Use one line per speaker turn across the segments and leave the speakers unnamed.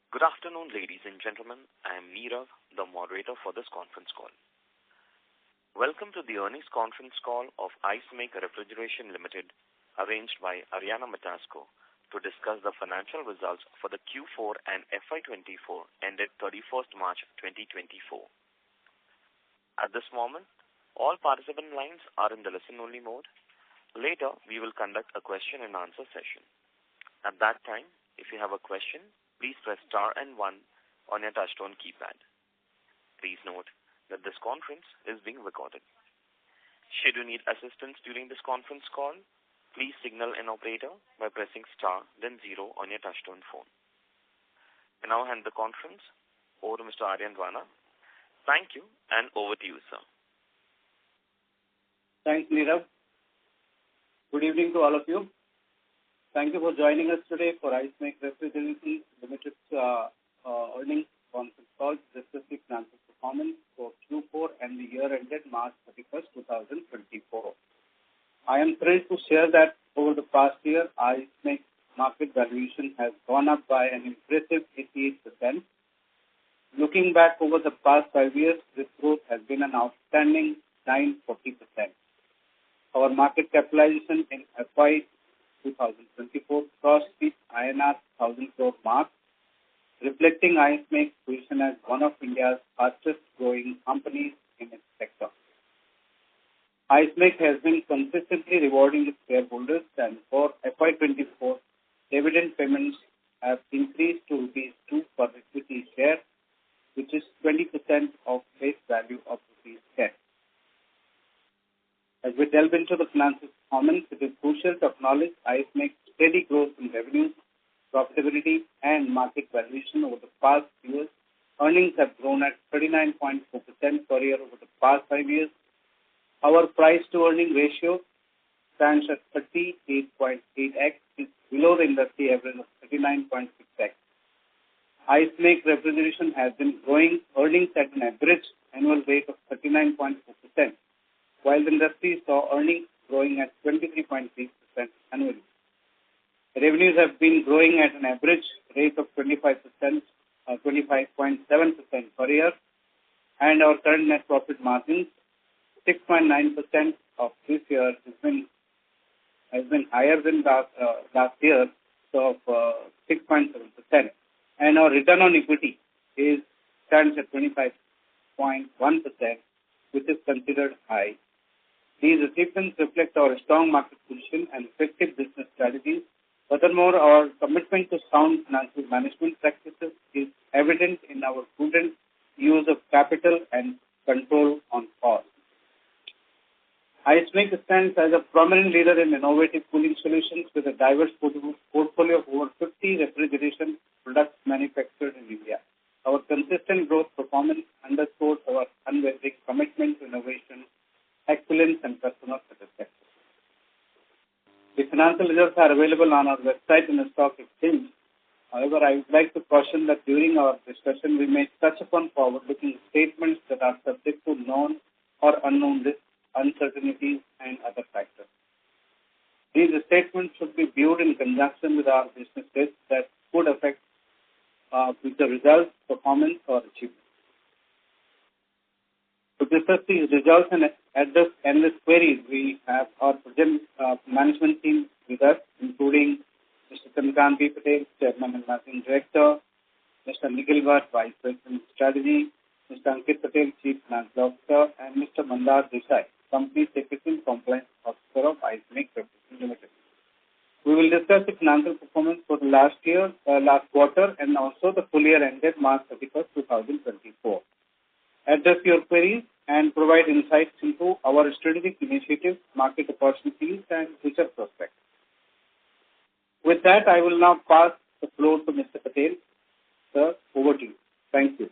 Good afternoon, ladies and gentlemen. I am Nirav, the moderator for this conference call. Welcome to the earnings conference call of Ice Make Refrigeration Limited, arranged by Ariana Matasco, to discuss the financial results for the Q4 and FY24 ended 31st March 2024. At this moment, all participant lines are in the listen-only mode. Later, we will conduct a question and answer session. At that time, if you have a question, please press star and 1 on your touchtone keypad. Please note that this conference is being recorded. Should you need assistance during this conference call, please signal an operator by pressing star then 0 on your touchtone phone. I now hand the conference over to Mr. Aryan Dwana. Thank you, and over to you, sir.
Thanks, Nirav. Good evening to all of you. Thank you for joining us today for Ice Make Refrigeration Limited's earnings conference call to discuss the financial performance for Q4 and the year ended March 31st, 2024. I am thrilled to share that over the past year, Ice Make market valuation has gone up by an impressive 88%. Looking back over the past 5 years, this growth has been an outstanding 940%. Our market capitalization in FY 2024 crossed the INR 1,000 crore mark, reflecting Ice Make's position as one of India's fastest growing companies in its sector. Ice Make has been consistently rewarding its shareholders, and for FY24, dividend payments have increased to rupees 2 per equity share, which is 20% of face value of rupees 10. As we delve into the financial performance, it is crucial to acknowledge Ice Make's steady growth in revenues, profitability, and market valuation over the past years. Earnings have grown at 39.4% per year over the past 5 years. Our price-to-earning ratio stands at 38.8x, which is below the industry average of 39.6x. Ice Make Refrigeration has been growing earnings at an average annual rate of 39.4%. while the industry saw earnings growing at 23.3% annually. Revenues have been growing at an average rate of 25.7% per year, and our current net profit margins, 6.9% of this year, has been higher than last year, so of 6.7%. And our return on equity stands at 25.1%, which is considered high. These achievements reflect our strong market position and effective business strategies. Furthermore, our commitment to sound financial management practices is evident in our prudent use of capital and control on costs. Ice Make stands as a prominent leader in innovative cooling solutions with a diverse portfolio of over 50 refrigeration products manufactured in India. Our consistent growth performance underscores our unwavering commitment to innovation, excellence, and customer satisfaction. The financial results are available on our website and the stock exchange. However, I would like to caution that during our discussion, we may touch upon forward-looking statements that are subject to known or unknown risks, uncertainties, and other factors. These statements should be viewed in conjunction with our business risks that could affect future results, performance, or achievements. To discuss these results and address endless queries, we have our present management team with us, including Mr. Chandrakant Patel, Chairman and Managing Director, Mr. Nikhil Bhatt, Vice President Strategy, Mr. Ankit Patel, Chief Financial Officer, and Mr. Mandar Desai, Company Secretary and Compliance Officer of Ice Make Refrigeration Limited. We will discuss the financial performance for the last quarter, and also the full year ended March 31st, 2024. Address your queries and provide insights into our strategic initiatives, market opportunities, and future prospects. With that, I will now pass the floor to Mr. Patel. Sir, over to you. Thank you.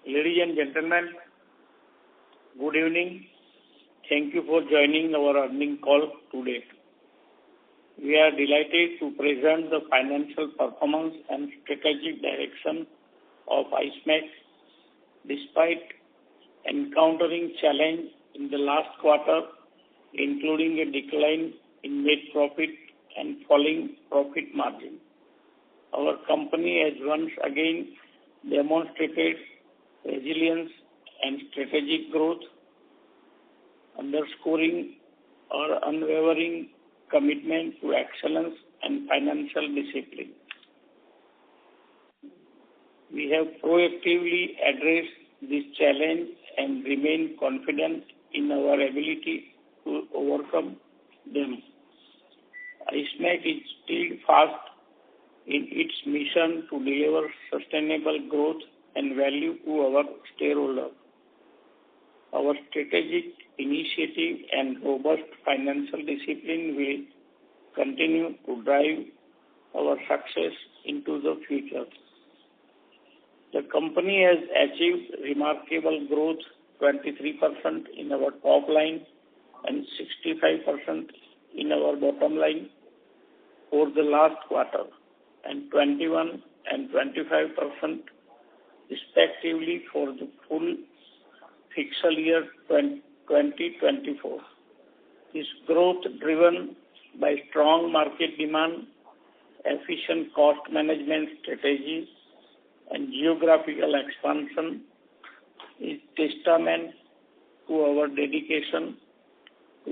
Ladies and gentlemen, good evening. Thank you for joining our earnings call today. We are delighted to present the financial performance and strategic direction of Ice Make. Despite encountering challenge in the last quarter, including a decline in net profit and falling profit margin. Our company has once again demonstrated resilience and strategic growth, underscoring our unwavering commitment to excellence and financial discipline. We have proactively addressed this challenge and remain confident in our ability to overcome them. IceMac is still fast in its mission to deliver sustainable growth and value to our stakeholders. Our strategic initiative and robust financial discipline will continue to drive our success into the future. The company has achieved remarkable growth, 23% in our top line and 65% in our bottom line for the last quarter, and 21 and 25% respectively for the full fiscal year 2024. This growth driven by strong market demand, efficient cost management strategies, and geographical expansion is testament to our dedication to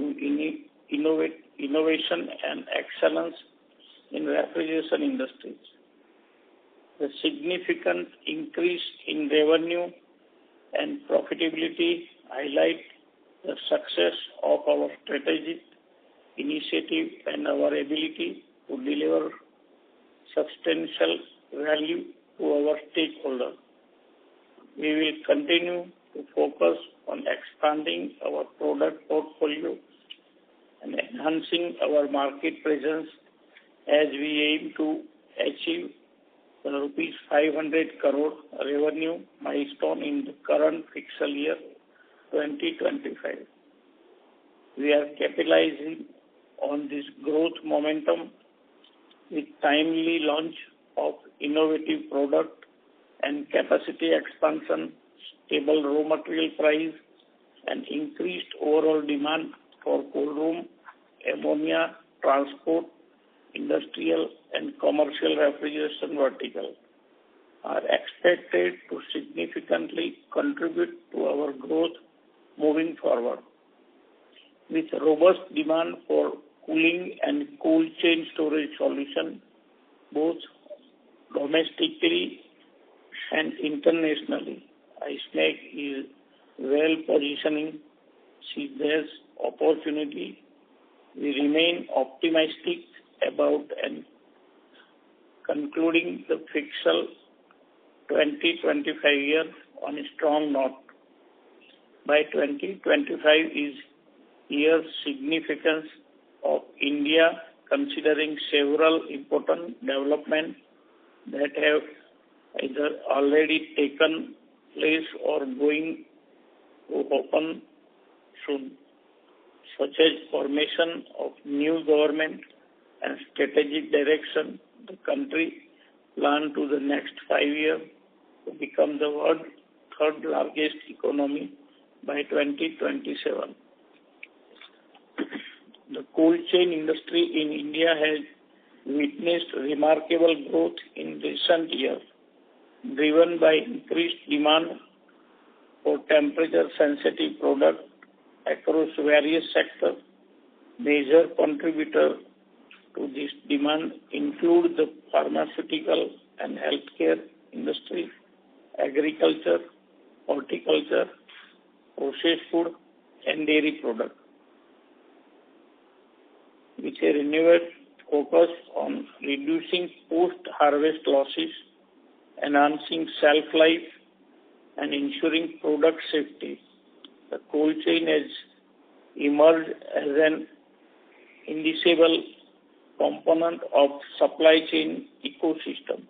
innovation and excellence in refrigeration industries. The significant increase in revenue and profitability highlight the success of our strategic initiative and our ability to deliver substantial value to our stakeholders. We will continue to focus on expanding our product portfolio and enhancing our market presence as we aim to achieve the rupees 500 crore revenue milestone in the current fiscal year 2025. We are capitalizing on this growth momentum with timely launch of innovative product and capacity expansion, stable raw material price, and increased overall demand for cold room, ammonia, transport, industrial and commercial refrigeration vertical are expected to significantly contribute to our growth moving forward. With robust demand for cooling and cold chain storage solution, both domestically and internationally, IceMac is well positioning seize this opportunity. We remain optimistic about and concluding the fiscal 2025 year on a strong note. By 2025 is year significance of India, considering several important developments that have either already taken place or going to happen soon, such as formation of new government and strategic direction. The country plan to the next 5 years to become the world's third largest economy by 2027. The cold chain industry in India has witnessed remarkable growth in recent years, driven by increased demand for temperature-sensitive products across various sectors. Major contributors to this demand include the pharmaceutical and healthcare industry, agriculture, horticulture, processed food, and dairy products, which a renewed focus on reducing post-harvest losses, enhancing shelf life, and ensuring product safety. The cold chain has emerged as an indissoluble component of supply chain ecosystem.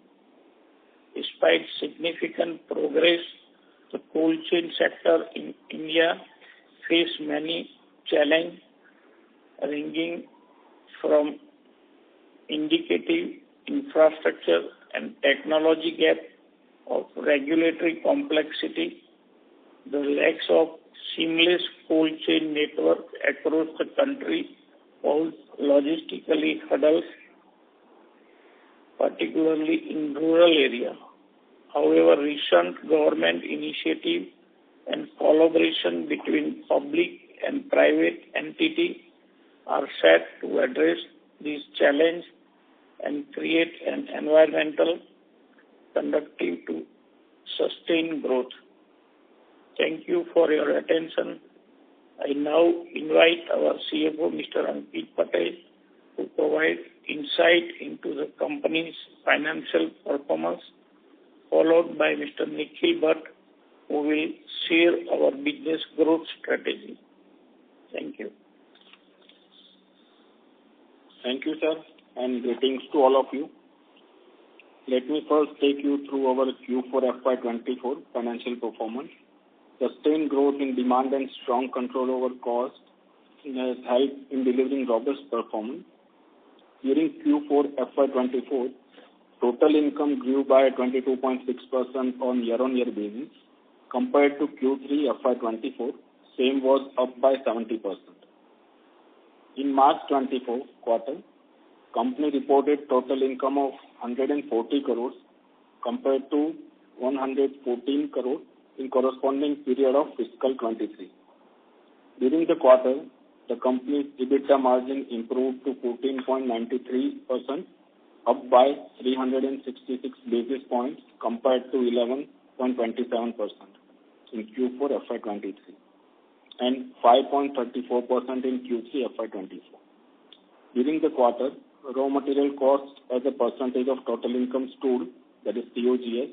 Despite significant progress, the cold chain sector in India faces many challenges, ranging from indicative infrastructure and technology gap of regulatory complexity, the lack of seamless cold chain network across the country, pose logistically hurdles, particularly in rural area. However, recent government initiative and collaboration between public and private entities are set to address this challenge and create an environmental conducive to sustain growth. Thank you for your attention. I now invite our CFO, Mr. Ankit Patel, to provide insight into the company's financial performance, followed by Mr. Nikhil Bhatt, who will share our business growth strategy. Thank you.
Thank you, sir, and greetings to all of you. Let me first take you through our Q4 FY24 financial performance. Sustained growth in demand and strong control over cost has helped in delivering robust performance. During Q4 FY24, total income grew by 22.6% on year-on-year basis. Compared to Q3 FY24, same was up by 70%. In March 24 quarter, company reported total income of 140 crores compared to 114 crores in corresponding period of fiscal 23. During the quarter, the company's EBITDA margin improved to 14.93%, up by 366 basis points compared to 11.27% in Q4 FY23 and 5.34% in Q3 FY24. During the quarter, raw material cost as a percentage of total income stood, that is COGS,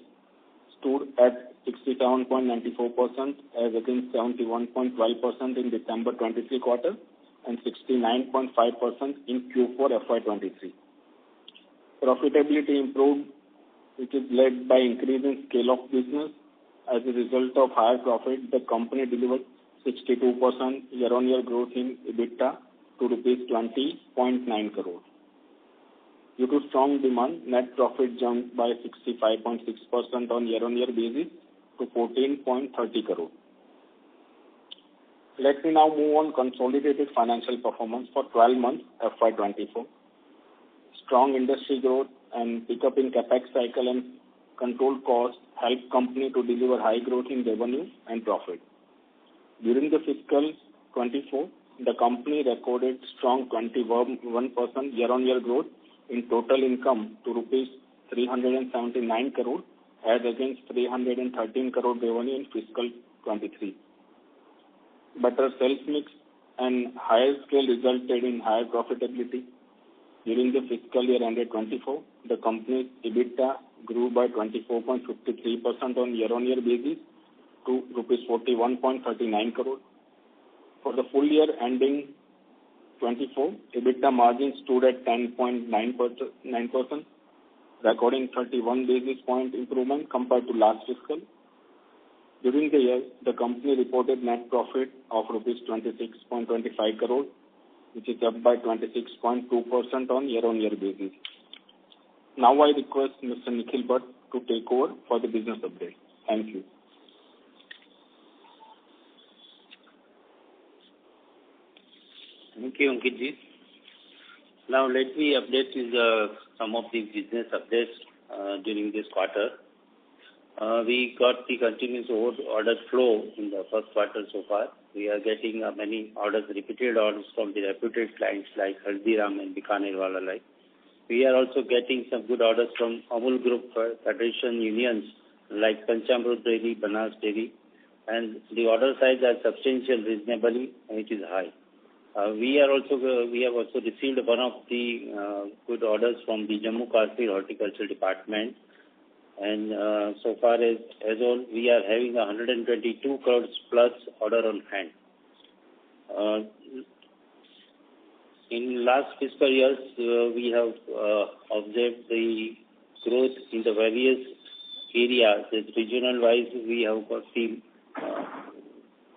stood at 67.94% as against 71.12% in December 23 quarter and 69.5% in Q4 FY23. Profitability improved, which is led by increase in scale of business. As a result of higher profit, the company delivered 62% year-on-year growth in EBITDA to rupees 20.9 crore. Due to strong demand, net profit jumped by 65.6% on year-on-year basis to 14.30 crore. Let me now move on consolidated financial performance for 12 months FY24. Strong industry growth and pickup in capex cycle and controlled costs helped company to deliver high growth in revenue and profit. During the fiscal 24, the company recorded strong 21% year-on-year growth in total income to rupees 379 crore as against 313 crore revenue in fiscal 23. Better sales mix and higher scale resulted in higher profitability. During the fiscal year ended 24, the company's EBITDA grew by 24.53% on year-on-year basis to rupees 41.39 crore. For the full year ending 24, EBITDA margin stood at 10.9%, recording 31 basis point improvement compared to last fiscal. During the year, the company reported net profit of rupees 26.25 crore, which is up by 26.2% on year-on-year basis. Now I request Mr. Nikhil Bhatt to take over for the business update. Thank you.
Thank you, Ankit ji. Now let me update you some of the business updates during this quarter. We got the continuous order flow in the first quarter so far. We are getting many orders, repeated orders from the reputed clients like Haldiram and Bikanerwala like. We are also getting some good orders from Amul Group Federation Unions like Panchamrut Dairy, Banas Dairy, and the order size are substantial, reasonably, which is high. We have also received one of the good orders from the Jammu Kashmir Horticulture Department, and so far as all, we are having 122 crores plus order on hand. In last fiscal years, we have observed the growth in the various areas. Regional wise, we have got the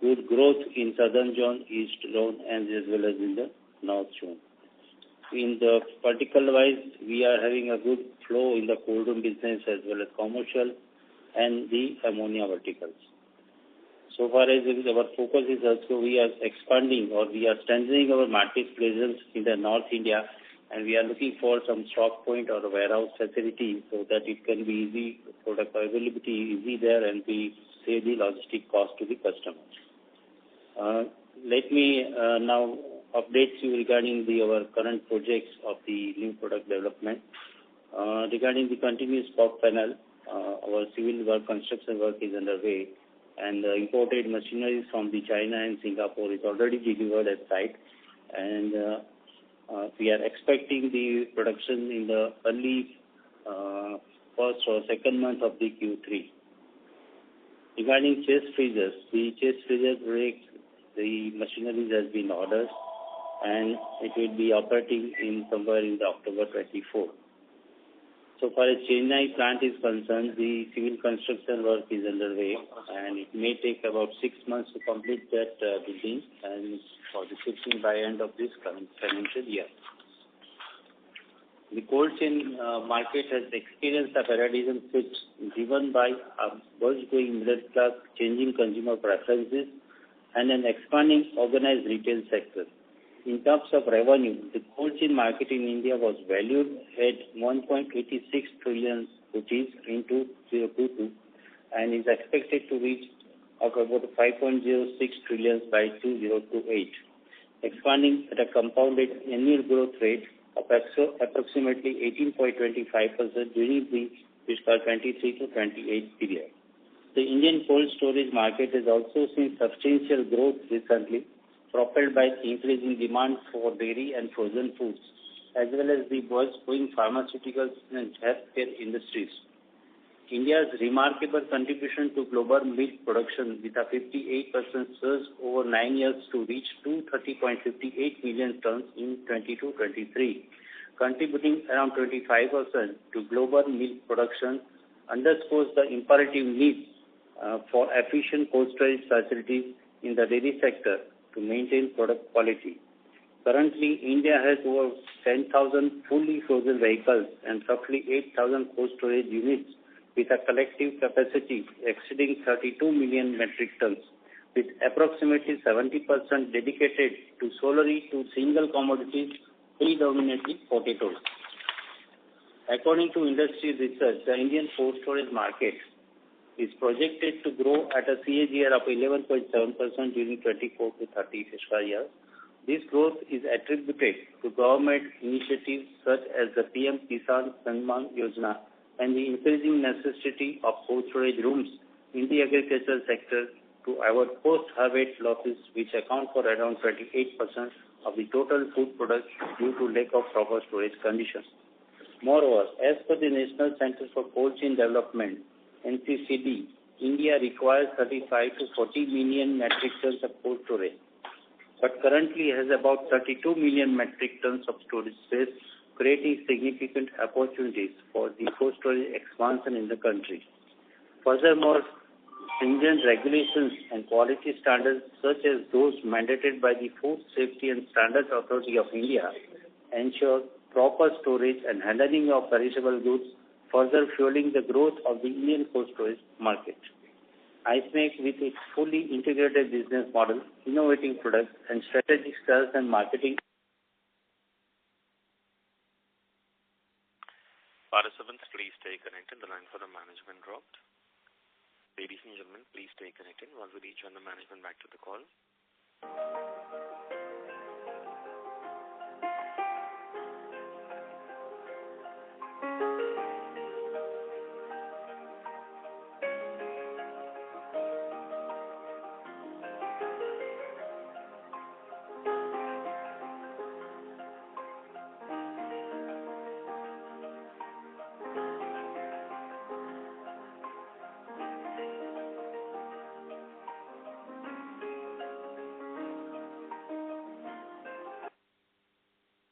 good growth in southern zone, east zone, and as well as in the north zone. In the particular wise, we are having a good flow in the cold room business as well as commercial and the ammonia verticals. So far as our focus is also, we are expanding or we are strengthening our market presence in the North India, and we are looking for some stock point or a warehouse facility so that it can be easy, product availability easy there, and we save the logistic cost to the customer. Let me now update you regarding our current projects of the new product development. Regarding the continuous POC panel, our civil work, construction work is underway, and imported machinery from the China and Singapore is already delivered at site, and we are expecting the production in the early first or second month of the Q3. Regarding chest freezers, the chest freezer project, the machinery has been ordered, and it will be operating in somewhere in the October 24. So far as Chennai plant is concerned, the civil construction work is underway, and it may take about 6 months to complete that building, and for the shifting by end of this current financial year. The cold chain market has experienced a paradigm shift driven by a burgeoning middle class, changing consumer preferences, and an expanding organized retail sector. In terms of revenue, the cold chain market in India was valued at 1.86 trillion rupees in 2022 and is expected to reach about 5.06 trillion by 2028, expanding at a compounded annual growth rate of approximately 18.25% during the fiscal 23 to 28 period. The Indian cold storage market has also seen substantial growth recently, propelled by increasing demand for dairy and frozen foods, as well as the growing pharmaceuticals and healthcare industries. India's remarkable contribution to global milk production, with a 58% surge over 9 years to reach 230.58 million tons in 22-23, contributing around 25% to global milk production, underscores the imperative need for efficient cold storage facilities in the dairy sector to maintain product quality. Currently, India has over 10,000 fully frozen vehicles and roughly 8,000 cold storage units, with a collective capacity exceeding 32 million metric tons, with approximately 70% dedicated to solely to single commodities, predominantly potatoes. According to industry research, the Indian cold storage market is projected to grow at a CAGR of 11.7% during 24 to 30 fiscal years. This growth is attributed to government initiatives such as the PM Kisan Samman Yojana and the increasing necessity of cold storage rooms in the agricultural sector to avoid post-harvest losses, which account for around 28% of the total food products due to lack of proper storage conditions. Moreover, as per the National Center for Cold Chain Development, NCCD, India requires 35 to 40 million metric tons of cold storage, but currently has about 32 million metric tons of storage space, creating significant opportunities for the cold storage expansion in the country. Furthermore, stringent regulations and quality standards such as those mandated by the Food Safety and Standards Authority of India ensure proper storage and handling of perishable goods, further fueling the growth of the Indian cold storage market. IceMake, with its fully integrated business model, innovative products, and strategic sales and marketing.
Participants, please stay connected. The line for the management dropped. Ladies and gentlemen, please stay connected while we rejoin the management back to the call.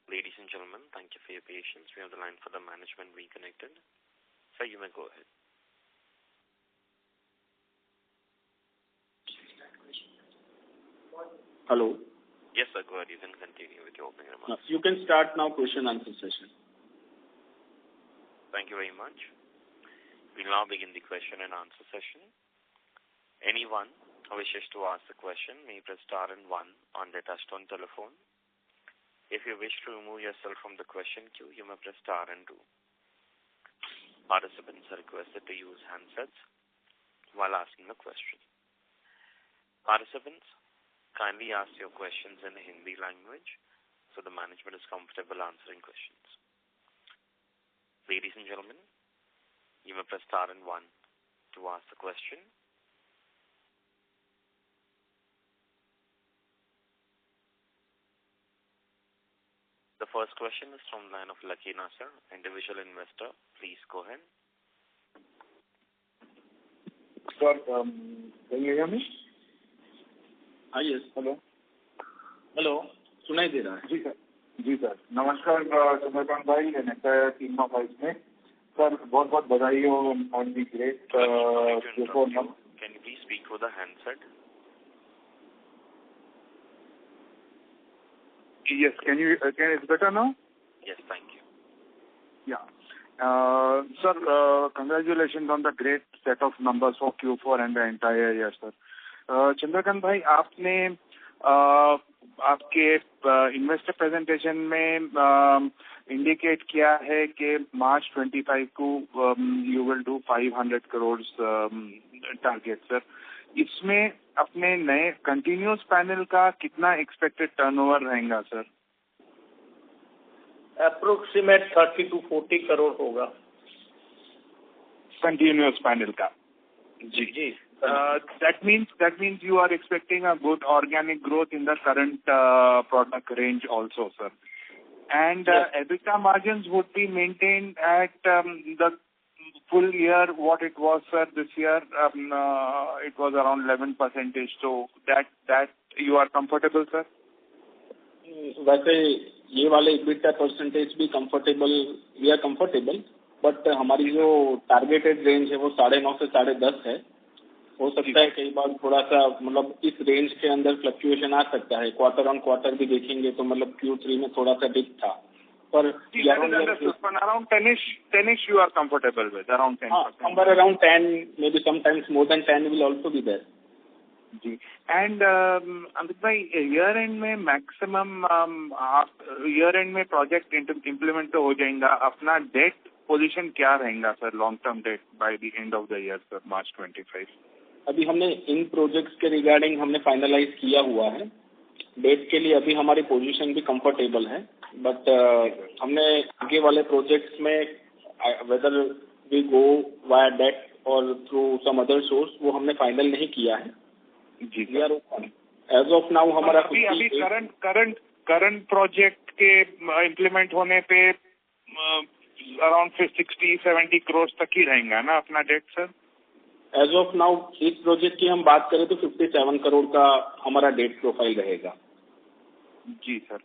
Ladies and gentlemen, thank you for your patience. We have the line for the management reconnected. Sir, you may go ahead.
Hello.
Yes, sir, go ahead. You can continue with your opening remarks.
You can start now question-answer session.
Thank you very much. We'll now begin the question and answer session. Anyone who wishes to ask a question may press star and 1 on their touchtone telephone. If you wish to remove yourself from the question queue, you may press star and 2. Participants are requested to use handsets while asking a question. Participants, kindly ask your questions in Hindi language so the management is comfortable answering questions. Ladies and gentlemen, you may press star and 1 to ask the question. The first question is from the line of Lucky Nasser, individual investor. Please go ahead.
Sir, can you hear me?
हाँ yes hello सुनाई दे रहा है
जी sir नमस्कार Chandrakant bhai and entire team of Icemake sir बहुत बहुत बधाई हो on the great performance
can you please speak through the handset
yes can it's better now
yes thank you
yeah sir congratulations on the great set of numbers for Q4 and the entire year sir Chandrakant भाई आपने आपके investor presentation में indicate किया है कि मार्च 25 को you will do 500 crore target sir इसमें अपने नए कंटिन्यूअस पैनल का कितना एक्सपेक्टेड टर्नओवर रहेगा सर
अप्रोक्सीमेट 30 to 40 करोड़ होगा
कंटिन्यूअस पैनल का जी जी that means you are expecting a good organic growth in the current product range also, sir. And yes. EBITDA margins would be maintained at the full year what it was, sir. This year it was around 11%. So that you are comfortable, sir?
वैसे ये वाले EBITDA percentage भी comfortable, we are comfortable. But हमारी जो targeted range है वो 9.5 से 10.5 है. हो सकता है कई बार थोड़ा सा मतलब इस रेंज के अंदर फ्लक्चुएशन आ सकता है क्वार्टर ऑन क्वार्टर भी देखेंगे तो मतलब Q3 में थोड़ा सा डिप था पर
around 10ish you are comfortable with around 10%.
Somewhere around 10 maybe sometimes more than 10 will also be there.
जी एंड अमित भाई ईयर एंड में मैक्सिमम ईयर एंड में प्रोजेक्ट इम्प्लीमेंट तो हो जाएगा अपना डेट पोजीशन क्या रहेगा sir long term debt by the end of the year sir March 25
अभी हमने इन प्रोजेक्ट्स के रिगार्डिंग हमने फाइनलाइज किया हुआ है डेट के लिए अभी हमारी पोजीशन भी कंफर्टेबल है बट हमने आगे वाले प्रोजेक्ट्स में whether we go via debt और थ्रू सम अदर सोर्स वो हमने फाइनल नहीं किया है
जी we are open
as of now हमारा
अभी करंट प्रोजेक्ट के इम्प्लीमेंट होने पे अराउंड 60-70 करोड़ तक ही रहेगा ना अपना debt sir
as of now इस प्रोजेक्ट की हम बात करें तो 57 करोड़ का हमारा डेट प्रोफाइल रहेगा
जी सर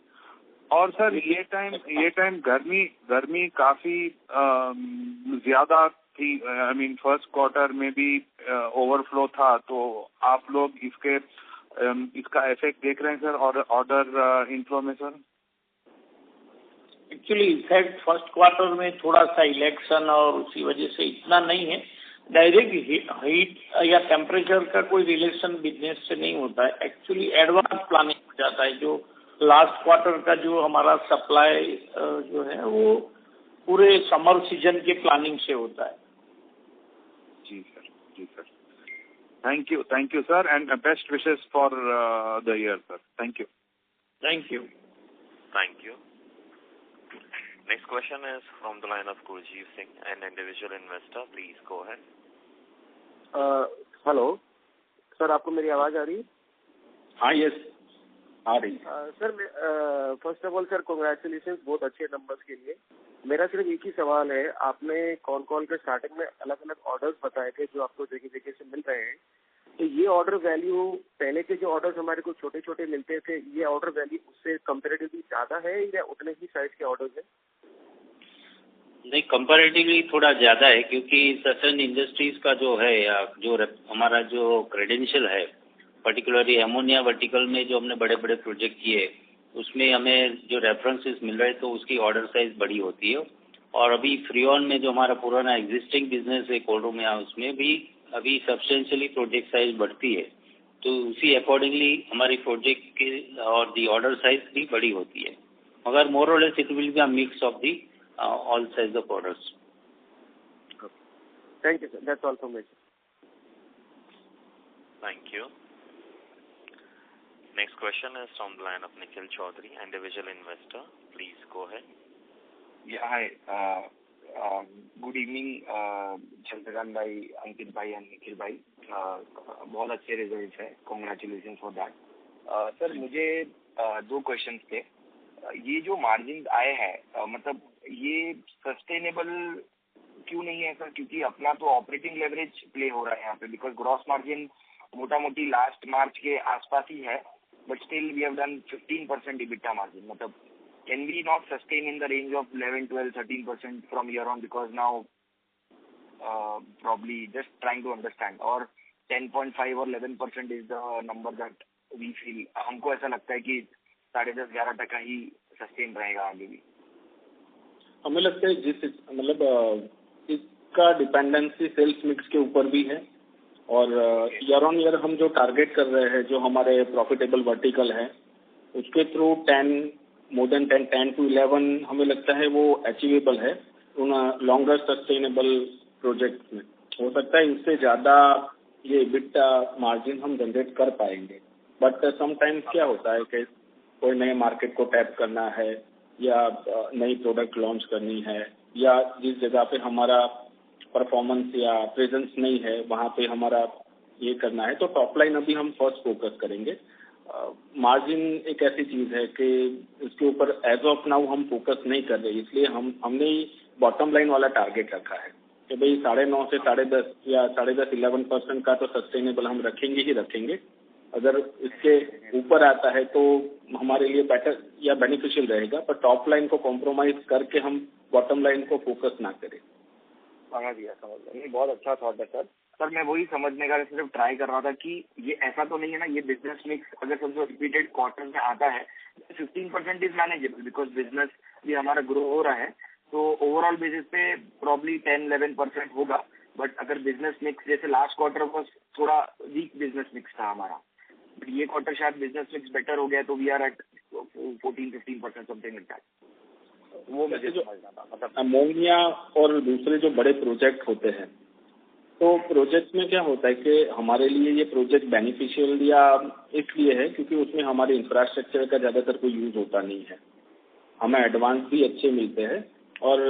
और सर ये टाइम गर्मी काफी ज्यादा थी आई मीन फर्स्ट क्वार्टर में भी ओवरफ्लो था तो आप लोग इसका इफेक्ट देख रहे हैं सर ऑर्डर इनफ्लो में sir
actually effect first quarter में थोड़ा सा इलेक्शन और उसी वजह से इतना नहीं है डायरेक्ट हीट या टेम्परेचर का कोई रिलेशन बिजनेस से नहीं होता है एक्चुअली एडवांस प्लानिंग हो जाता है जो लास्ट क्वार्टर का जो हमारा सप्लाई जो है वो पूरे समर सीजन के प्लानिंग से होता है
जी sir thank you sir and best wishes for the year sir thank you
Next question is from the line of Gurjeet Singh, an individual investor. Please go ahead.
Hello sir आपको मेरी आवाज आ रही है
हाँ यस आ रही
sir first of all sir congratulations बहुत अच्छे numbers के लिए मेरा सिर्फ एक ही सवाल है आपने कॉल के स्टार्टिंग में अलग अलग ऑर्डर्स बताए थे जो आपको जगह से मिल रहे हैं तो ये ऑर्डर वैल्यू पहले के जो ऑर्डर्स हमारे को छोटे छोटे मिलते थे ये ऑर्डर वैल्यू उससे कंपैरेटिवली ज्यादा है या उतने ही साइज के ऑर्डर्स हैं
नहीं कंपैरेटिवली थोड़ा ज्यादा है क्योंकि सर्टेन इंडस्ट्रीज का जो है या जो हमारा जो क्रेडेंशियल है पर्टिकुलरली एमोनिया वर्टिकल में जो हमने बड़े बड़े प्रोजेक्ट किए उसमें हमें जो रेफरेंसेस मिल रहे तो उसकी ऑर्डर साइज बड़ी होती है और अभी फ्रीऑन में जो हमारा पुराना एग्जिस्टिंग बिजनेस है कोल्ड रूम या उसमें भी अभी सब्सटेंशियली प्रोजेक्ट साइज बढ़ती है तो उसी अकॉर्डिंगली हमारी प्रोजेक्ट की और दी ऑर्डर साइज भी बड़ी होती है, मगर मोर और less it will be a mix of the all size of orders.
Thank you, sir. That's all from me.
Thank you. Next question is from the line of Nikhil Chaudhary, individual investor. Please go ahead.
Yeah, hi. Good evening, Chandrakan bhai, Ankit bhai and Nikhil bhai. बहुत अच्छे result है, congratulation for that. Sir मुझे 2 questions थे. ये जो margin आए हैं मतलब ये सस्टेनेबल क्यों नहीं है सर? क्योंकि अपना तो ऑपरेटिंग लेवरेज प्ले हो रहा है यहाँ पे, बिकॉज ग्रॉस मार्जिन मोटा मोटी लास्ट मार्च के आसपास ही है, but still we have done 15% EBITDA margin. मतलब can we not sustain in the range of 11, 12, 13% from year on, because now probably just trying to understand, और 10.5 और 11% is the number that we feel. हमको ऐसा लगता है कि 10.5-11% ही sustain रहेगा आगे भी.
हमें लगता है जिस मतलब इसका डिपेंडेंसी सेल्स मिक्स के ऊपर भी है, और ईयर ऑन ईयर हम जो टारगेट कर रहे हैं, जो हमारे प्रॉफिटेबल वर्टिकल है, उसके थ्रू 10 more than 10 to 11 हमें लगता है वो अचीवेबल है उन लॉन्गर सस्टेनेबल प्रोजेक्ट में. हो सकता है इससे ज्यादा ये EBITDA मार्जिन हम जनरेट कर पाएंगे, बट समटाइम्स क्या होता है कि कोई नए मार्केट को टैप करना है या नई प्रोडक्ट लॉन्च करनी है, या जिस जगह पे हमारा परफॉर्मेंस या प्रेजेंस नहीं है वहाँ पे हमारा ये करना है, तो टॉप लाइन अभी हम फर्स्ट फोकस करेंगे. मार्जिन एक ऐसी चीज है कि इसके ऊपर एज ऑफ नाउ हम फोकस नहीं कर रहे, इसलिए हमने बॉटम लाइन वाला टारगेट रखा है कि भाई 9.5 से 10.5 या 10.5 11% का तो सस्टेनेबल हम रखेंगे ही रखेंगे. अगर इसके ऊपर आता है तो हमारे लिए बेटर या बेनिफिशियल रहेगा, पर टॉप लाइन को कॉम्प्रोमाइज करके हम बॉटम लाइन को फोकस ना करें.
समझ गया. ये बहुत अच्छा थॉट है सर. सर मैं वही समझने का सिर्फ ट्राई कर रहा था कि ये ऐसा तो नहीं है ना, ये बिजनेस मिक्स अगर समझो रिपीटेड क्वार्टर में आता है 15% इज मैनेजेबल, बिकॉज बिजनेस भी हमारा ग्रो हो रहा है, तो ओवरऑल बेसिस पे प्रॉब्ली 10-11% होगा. बट अगर बिजनेस मिक्स जैसे लास्ट क्वार्टर में थोड़ा वीक बिजनेस मिक्स था हमारा, बट ये क्वार्टर शायद बिजनेस मिक्स बेटर हो गया, तो we are at 14-15% something like that. वो मुझे समझना था. मतलब
अमोनिया और दूसरे जो बड़े प्रोजेक्ट होते हैं, तो प्रोजेक्ट में क्या होता है कि हमारे लिए ये प्रोजेक्ट बेनिफिशियल या इसलिए है क्योंकि उसमें हमारे इंफ्रास्ट्रक्चर का ज्यादातर कोई यूज होता नहीं है, हमें एडवांस भी अच्छे मिलते हैं और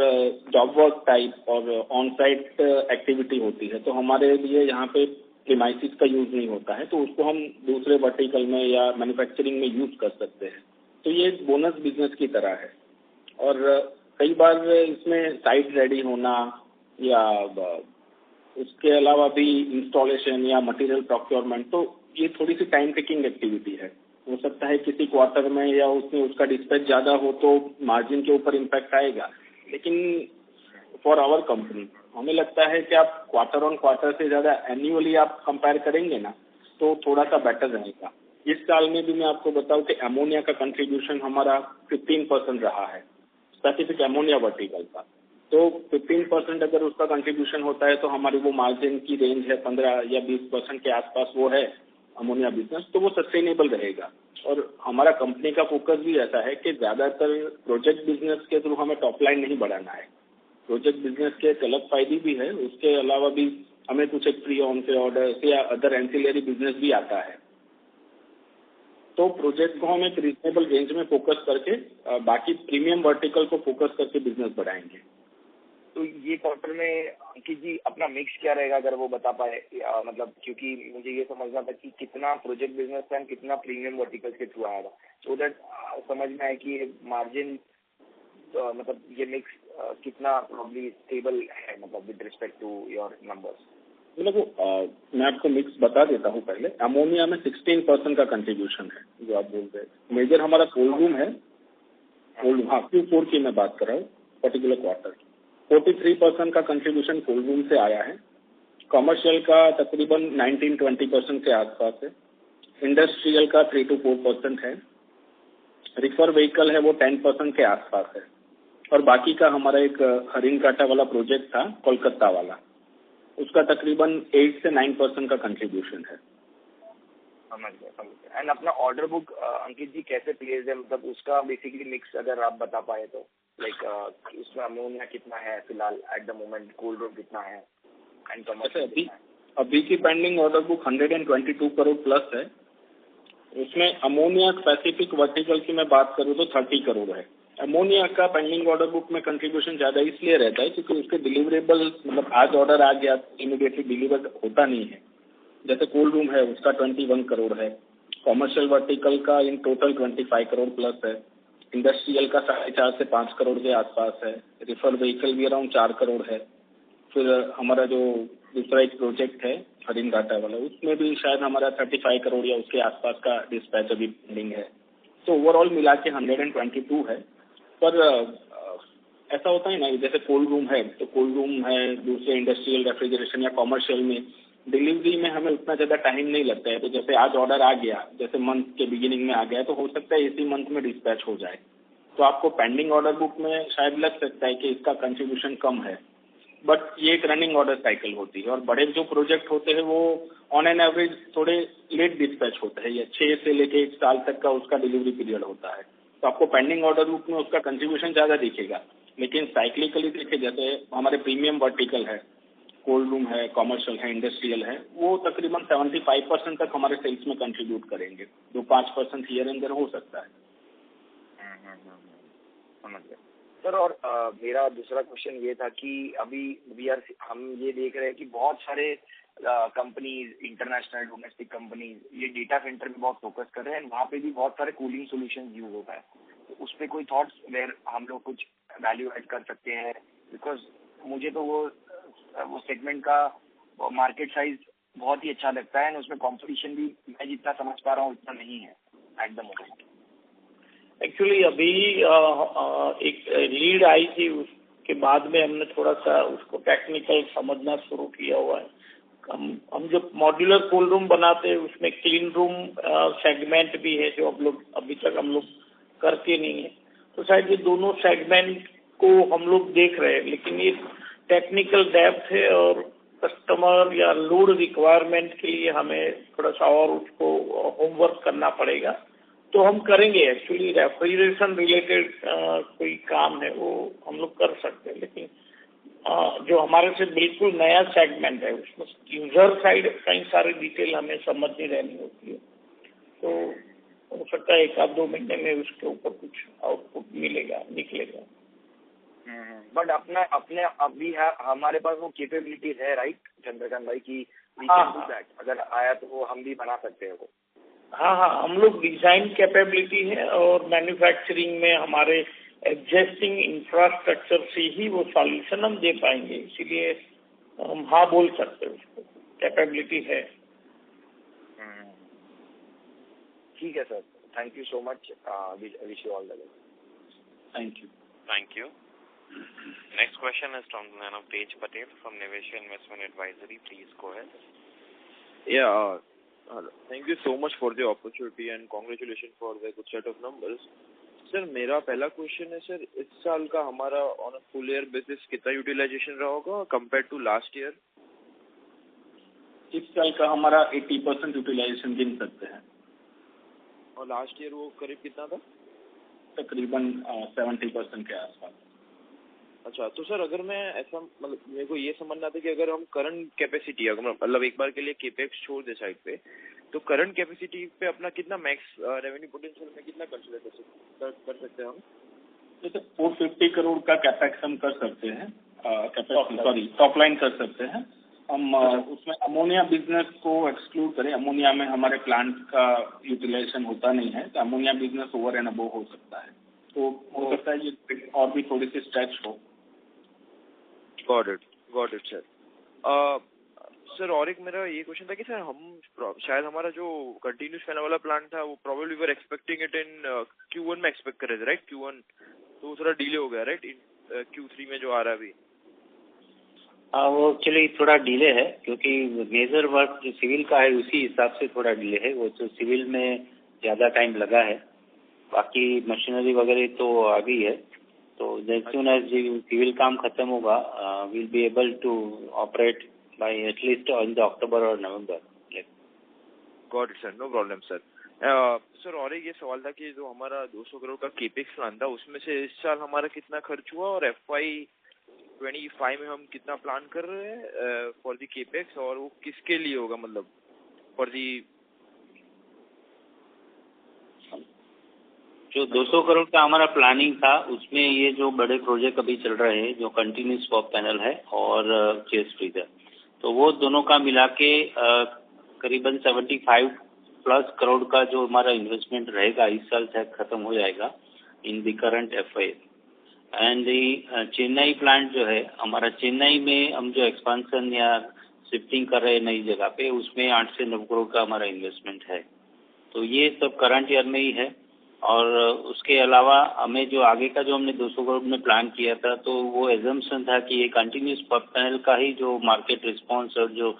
जॉब वर्क टाइप और ऑन साइट एक्टिविटी होती है, तो हमारे लिए यहाँ पे प्रीमाइसिस का यूज नहीं होता है, तो उसको हम दूसरे वर्टिकल में या मैन्युफैक्चरिंग में यूज कर सकते हैं. तो ये बोनस बिजनेस की तरह है. और कई बार इसमें साइट रेडी होना या उसके अलावा भी इंस्टॉलेशन या मटेरियल प्रोक्योरमेंट, तो ये थोड़ी सी टाइम टेकिंग एक्टिविटी है. हो सकता है किसी क्वार्टर में या उसमें उसका डिस्पैच ज्यादा हो तो मार्जिन के ऊपर इम्पैक्ट आएगा, लेकिन फॉर आवर कंपनी हमें लगता है कि आप क्वार्टर ऑन क्वार्टर से ज्यादा एन्युअली आप कंपेयर करेंगे ना तो थोड़ा सा बेटर रहेगा. इस साल में भी मैं आपको बताऊं कि अमोनिया का कंट्रीब्यूशन हमारा 15% रहा है, स्पेसिफिक अमोनिया वर्टिकल का. तो 15% अगर उसका कंट्रीब्यूशन होता है तो हमारी वो मार्जिन की रेंज है 15 या 20% के आसपास वो है अमोनिया बिजनेस, तो वो सस्टेनेबल रहेगा. और हमारा कंपनी का फोकस भी ऐसा है कि ज्यादातर प्रोजेक्ट बिजनेस के थ्रू हमें टॉप लाइन नहीं बढ़ाना है. प्रोजेक्ट बिजनेस के एक अलग फायदे भी है, उसके अलावा भी हमें कुछ एक फ्री ऑन से ऑर्डर या अदर एंसिलरी बिजनेस भी आता है. तो प्रोजेक्ट को हम एक रीजनेबल रेंज में फोकस करके बाकी प्रीमियम वर्टिकल को फोकस करके बिजनेस बढ़ाएंगे.
तो ये क्वार्टर में अंकित जी अपना मिक्स क्या रहेगा अगर वो बता पाए, मतलब क्योंकि मुझे ये समझना था कि कितना प्रोजेक्ट बिजनेस है, कितना प्रीमियम वर्टिकल्स के थ्रू आएगा, सो दैट समझ में आए कि मार्जिन मतलब ये मिक्स कितना प्रॉब्ली स्टेबल है, मतलब with respect to your numbers.
मतलब मैं आपको मिक्स बता देता हूँ. पहले अमोनिया में 16% का कंट्रीब्यूशन है जो आप बोल रहे हैं. मेजर हमारा कोल्ड रूम है, Q4 की मैं बात कर रहा हूँ, पर्टिकुलर क्वार्टर 43% का कंट्रीब्यूशन कोल्ड रूम से आया है. कमर्शियल का तकरीबन 19-20% के आसपास है. इंडस्ट्रियल का 3-4% है. रिफर व्हीकल है वो 10% के आसपास है. और बाकी का हमारा एक हरिंगकाटा वाला प्रोजेक्ट था कोलकाता वाला, उसका तकरीबन 8 से 9% का कंट्रीब्यूशन है.
समझ गया। एंड अपना ऑर्डर बुक अंकित जी कैसे प्लेस है, मतलब उसका बेसिकली मिक्स अगर आप बता पाए तो, लाइक उसमें अमोनिया कितना है फिलहाल at the moment, cold room कितना है एंड कमर्शियल।
अभी की pending order book 122 crore plus है। उसमें अमोनिया स्पेसिफिक वर्टिकल की मैं बात करूँ तो 30 करोड़ है। अमोनिया का पेंडिंग ऑर्डर बुक में कंट्रीब्यूशन ज़्यादा इसलिए रहता है क्योंकि उसके डिलीवरेबल, मतलब आज ऑर्डर आ गया इमीडिएटली डिलीवर होता नहीं है। जैसे कोल्ड रूम है उसका 21 करोड़ है, कॉमर्शियल वर्टिकल का इन टोटल 25 करोड़ प्लस है, इंडस्ट्रियल का 4.5 से 5 करोड़ के आसपास है, रिफर व्हीकल भी अराउंड 4 करोड़ है। फिर हमारा जो दूसरा एक प्रोजेक्ट है हरिन घाटा वाला, उसमें भी शायद हमारा 35 करोड़ या उसके आसपास का डिस्पैच अभी पेंडिंग है। तो ओवरऑल मिला के 122 है। पर ऐसा होता है ना, जैसे कोल्ड रूम है तो कोल्ड रूम है, दूसरे इंडस्ट्रियल रेफ्रिजरेशन या कॉमर्शियल में डिलीवरी में हमें उतना ज़्यादा टाइम नहीं लगता है। तो जैसे आज ऑर्डर आ गया, जैसे मंथ के बिगिनिंग में आ गया, तो हो सकता है इसी मंथ में डिस्पैच हो जाए। तो आपको पेंडिंग ऑर्डर बुक में शायद लग सकता है कि इसका कंट्रीब्यूशन कम है, बट ये एक रनिंग ऑर्डर साइकिल होती है। और बड़े जो प्रोजेक्ट होते हैं वो ऑन एन एवरेज थोड़े लेट डिस्पैच होते हैं, या 6 से लेके 1 साल तक का उसका डिलीवरी पीरियड होता है। तो आपको पेंडिंग ऑर्डर बुक में उसका कंट्रीब्यूशन ज़्यादा दिखेगा। लेकिन साइक्लिकली देखिए, जैसे हमारे प्रीमियम वर्टिकल है, कोल्ड रूम है, कॉमर्शियल है, इंडस्ट्रियल है, वो तकरीबन 75% तक हमारे सेल्स में कंट्रीब्यूट करेंगे। जो 5% हियर एंड देयर हो सकता है।
समझ गया सर। और मेरा दूसरा क्वेश्चन ये था कि अभी हम ये देख रहे हैं कि बहुत सारे कंपनीज, इंटरनेशनल डोमेस्टिक कंपनीज, ये डेटा सेंटर पे बहुत फोकस कर रहे हैं। वहाँ पे भी बहुत सारे कूलिंग सॉल्यूशंस यूज होता है। तो उस पर कोई थॉट्स वेयर हम लोग कुछ वैल्यू ऐड कर सकते हैं? बिकॉज मुझे तो वो सेगमेंट का मार्केट साइज बहुत ही अच्छा लगता है, और उसमें कंपटीशन भी मैं जितना समझ पा रहा हूँ उतना नहीं है एट द मोमेंट।
एक्चुअली अभी एक लीड आई थी, उसके बाद में हमने थोड़ा सा उसको टेक्निकल समझना शुरू किया हुआ है। हम जो मॉड्यूलर कोल्ड रूम बनाते हैं उसमें क्लीन रूम सेगमेंट भी है, जो अभी तक हम लोग करते नहीं है। तो शायद ये दोनों सेगमेंट को हम लोग देख रहे हैं, लेकिन ये टेक्निकल डेप्थ है और कस्टमर या लोड रिक्वायरमेंट के लिए हमें थोड़ा सा और उसको होमवर्क करना पड़ेगा। तो हम करेंगे। एक्चुअली रेफ्रिजरेशन रिलेटेड कोई काम है वो हम लोग कर सकते हैं, लेकिन जो हमारे से बिल्कुल नया सेगमेंट है उसमें यूजर साइड कई सारी डिटेल हमें समझ नहीं रहनी होती है। तो हो सकता है 1-2 महीने में उसके ऊपर कुछ आउटपुट निकलेगा।
बट अपने अभी हमारे पास वो कैपेबिलिटीज है, राइट चंद्रकांत भाई, की अगर आया तो वो हम भी बना सकते हैं वो।
हाँ, हम लोग डिजाइन कैपेबिलिटी है और मैन्युफैक्चरिंग में हमारे एग्जिस्टिंग इंफ्रास्ट्रक्चर से ही वो सॉल्यूशन हम दे पाएंगे, इसीलिए हम हाँ बोल सकते हैं, उसको कैपेबिलिटी है।
ठीक है sir, thank you so much, wish you all the best.
Thank you. Next question is from the line of Tej Patel from Nivesha Investment Advisory. Please go ahead.
Yeah, thank you so much for the opportunity and congratulations for the good set of numbers. Sir मेरा पहला question है sir, इस साल का हमारा on a full year basis कितना utilisation रहा होगा कंपेयर टू लास्ट ईयर?
इस साल का हमारा 80% यूटिलाइजेशन गिन सकते हैं।
और लास्ट ईयर वो करीब कितना था?
तकरीबन 70% के आसपास।
अच्छा, तो सर अगर मैं ऐसा, मतलब मेरे को ये समझना था कि अगर हम करंट कैपेसिटी, अगर मतलब एक बार के लिए केपेक्स छोड़ दे साइड पे, तो करंट कैपेसिटी पे अपना कितना मैक्स रेवेन्यू पोटेंशियल में कितना कंसीडर कर सकते हैं हम?
जैसे 450 करोड़ का कैपेक्स हम कर सकते हैं, टॉप लाइन कर सकते हैं हम। उसमें अमोनिया बिजनेस को एक्सक्लूड करें, अमोनिया में हमारे प्लांट का यूटिलाइजेशन होता नहीं है, तो ammonia business over and above हो सकता है। तो हो सकता है ये और भी थोड़ी सी स्ट्रेच हो।
Got it sir. सर और एक मेरा ये क्वेश्चन था कि सर हम शायद हमारा जो कंटिन्यूस फैन वाला प्लांट था वो probably we were expecting it in Q1 में एक्सपेक्ट कर रहे थे, राइट? Q1 तो थोड़ा डिले हो गया, राइट? इन Q3 में जो आ रहा है अभी।
वो एक्चुअली थोड़ा डिले है क्योंकि मेजर वर्क जो सिविल का है उसी हिसाब से थोड़ा डिले है। वो तो सिविल में ज़्यादा टाइम लगा है, बाकी मशीनरी वगैरह तो आ गई है। तो जैस सून एज सिविल काम खत्म होगा will be able to operate by at least in the October और November.
Got it sir, no problem sir. Sir और एक ये सवाल था कि जो हमारा 200 करोड़ का केपेक्स प्लान था उसमें से इस साल हमारा कितना खर्च हुआ और FY25 में हम कितना प्लान कर रहे हैं फॉर दी केपेक्स, और वो किसके लिए होगा, मतलब फॉर दी
जो 200 करोड़ का हमारा प्लानिंग था उसमें ये जो बड़े प्रोजेक्ट अभी चल रहे हैं जो कंटिन्यूस पॉप पैनल है और चेस्ट फ्रीजर, तो वो दोनों का मिला के करीबन 75+ करोड़ का जो हमारा इन्वेस्टमेंट रहेगा इस साल से खत्म हो जाएगा in the current FY. And Chennai plant जो है हमारा, चेन्नई में हम जो एक्सपांशन या शिफ्टिंग कर रहे हैं नई जगह पे, उसमें 8 से 9 करोड़ का हमारा इन्वेस्टमेंट है. तो ये सब करंट ईयर में ही है. और उसके अलावा हमें जो आगे का जो हमने 200 करोड़ में प्लान किया था, तो वो एजम्पशन था कि ये कंटिन्यूस पॉप पैनल का ही जो मार्केट रिस्पांस और जो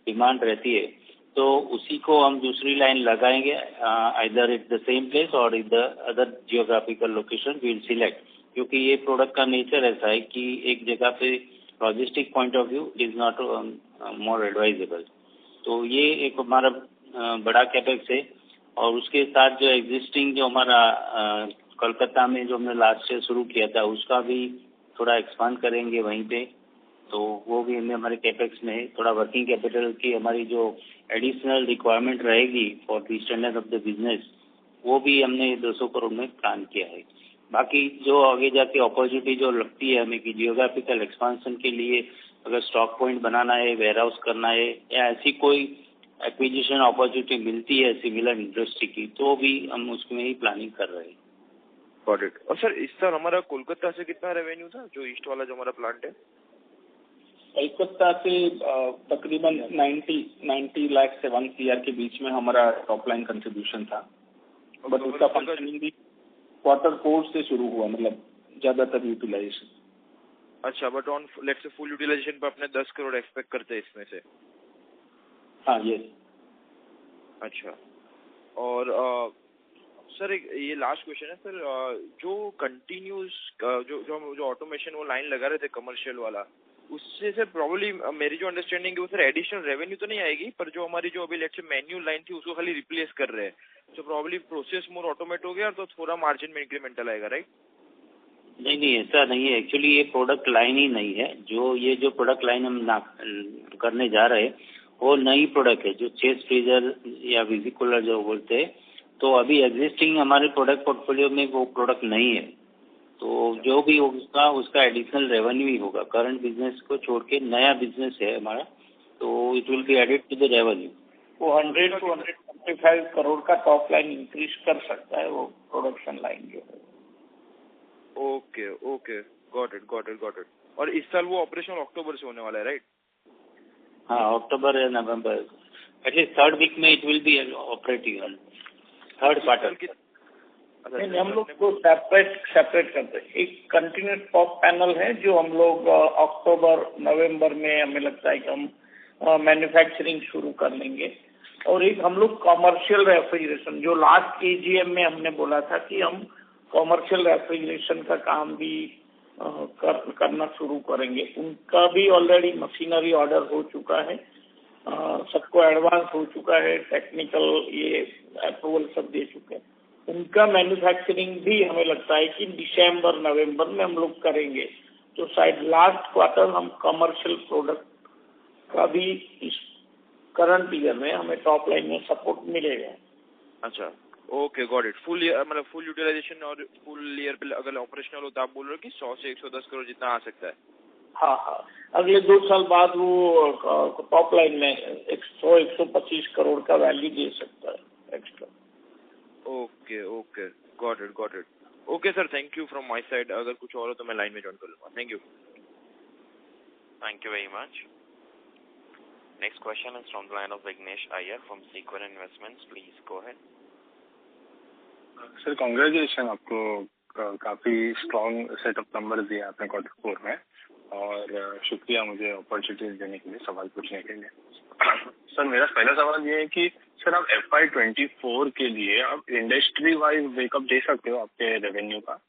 डिमांड रहती है, तो उसी को हम दूसरी लाइन लगाएंगे, either at the same place और in the other geographical location we will select. क्योंकि ये प्रोडक्ट का नेचर ऐसा है कि एक जगह पे logistic point of view is not more advisable. तो ये एक हमारा बड़ा कैपेक्स है. और उसके साथ जो एग्जिस्टिंग जो हमारा कोलकाता में जो हमने लास्ट ईयर शुरू किया था उसका भी थोड़ा एक्सपांड करेंगे वहीं पे, तो वो भी हमें हमारे कैपेक्स में है. थोड़ा वर्किंग कैपिटल की हमारी जो एडिशनल रिक्वायरमेंट रहेगी for the standard of the business, वो भी हमने 200 करोड़ में प्लान किया है. बाकी जो आगे जाके अपॉर्चुनिटी जो लगती है हमें कि जियोग्राफिकल एक्सपांशन के लिए अगर स्टॉक पॉइंट बनाना है, वेयर हाउस करना है, या ऐसी कोई एक्विजिशन अपॉर्चुनिटी मिलती है सिमिलर इंडस्ट्री की, तो भी हम उसमें ही प्लानिंग कर रहे हैं.
Got it. और सर इस साल हमारा कोलकाता से कितना रेवेन्यू था, जो ईस्ट वाला जो हमारा प्लांट है?
कोलकाता से तकरीबन 90 लाख से 1 CR के बीच में हमारा टॉप लाइन कंट्रीब्यूशन था. बट उसका फंक्शनिंग भी Q4 से शुरू हुआ, मतलब ज्यादातर यूटिलाइजेशन.
अच्छा, but on let's say full utilisation पे अपने 10 करोड़ एक्सपेक्ट करते हैं इसमें से?
हाँ, ये.
अच्छा. और सर एक ये लास्ट क्वेश्चन है सर, जो कंटिन्यूस जो ऑटोमेशन वो लाइन लगा रहे थे कमर्शियल वाला, उससे सर प्रॉब्ली मेरी जो अंडरस्टैंडिंग है वो सर एडिशनल रेवेन्यू तो नहीं आएगी, पर जो हमारी जो अभी लेट्स से मैन्युअल लाइन थी उसको खाली रिप्लेस कर रहे हैं, तो प्रॉब्ली प्रोसेस मोर ऑटोमेट हो गया तो थोड़ा मार्जिन में इंक्रीमेंटल आएगा, राइट?
नहीं, ऐसा नहीं है. एक्चुअली ये प्रोडक्ट लाइन ही नहीं है. जो प्रोडक्ट लाइन हम करने जा रहे हैं वो नई प्रोडक्ट है, जो चेस्ट फ्रीजर या विजिकुलर जो बोलते हैं. तो अभी एग्जिस्टिंग हमारे प्रोडक्ट पोर्टफोलियो में वो प्रोडक्ट नहीं है. तो जो भी होगा उसका एडिशनल रेवेन्यू ही होगा. करंट बिजनेस को छोड़ के नया बिजनेस है हमारा, तो it will be added to the revenue.
वो 100 to 125 करोड़ का टॉप लाइन इंक्रीज कर सकता है वो प्रोडक्शन लाइन जो है.
Okay, got it. और इस साल वो ऑपरेशन अक्टूबर से होने वाला है, राइट?
हाँ, अक्टूबर या नवंबर, एटलीस्ट 3rd वीक में it will B operating. 3rd quarter.
नहीं, हम लोग को सेपरेट करते हैं. एक कंटिन्यूस पॉप पैनल है जो हम लोग अक्टूबर नवंबर में हमें लगता है कि हम मैन्युफैक्चरिंग शुरू कर लेंगे. और एक हम लोग कॉमर्शियल रेफ्रिजरेशन, जो लास्ट AGM में हमने बोला था कि हम कॉमर्शियल रेफ्रिजरेशन का काम भी करना शुरू करेंगे. उनका भी ऑलरेडी मशीनरी ऑर्डर हो चुका है, सबको एडवांस हो चुका है, टेक्निकल ये अप्रूवल सब दे चुके हैं. उनका मैन्युफैक्चरिंग भी हमें लगता है कि दिसंबर नवंबर में हम लोग करेंगे. तो शायद लास्ट क्वार्टर हम कमर्शियल प्रोडक्ट का भी इस करंट ईयर में हमें टॉप लाइन में सपोर्ट मिलेगा.
अच्छा, okay, got it. Full year मतलब फुल यूटिलाइजेशन और फुल ईयर पे अगर ऑपरेशनल हो तो आप बोल रहे हो कि 100 से 110 करोड़ जितना आ सकता है?
हाँ, अगले 2 साल बाद वो टॉप लाइन में 100-125 करोड़ का वैल्यू दे सकता है extra.
Okay, got it. Okay sir, thank you from my side. अगर कुछ और हो तो मैं लाइन में ज्वाइन कर लूँगा.
Thank you very much. Next question is from the line of Vighnesh Iyer from Sequent Investments. Please go ahead.
Sir congratulation, आपको काफी स्ट्रॉन्ग सेट ऑफ नंबर दिए आपने Q4 में, और शुक्रिया मुझे अपॉर्चुनिटी देने के लिए, सवाल पूछने के लिए. सर मेरा पहला सवाल ये है कि सर आप FY24 के लिए आप इंडस्ट्री वाइज ब्रेकअप दे सकते हो आपके रेवेन्यू का?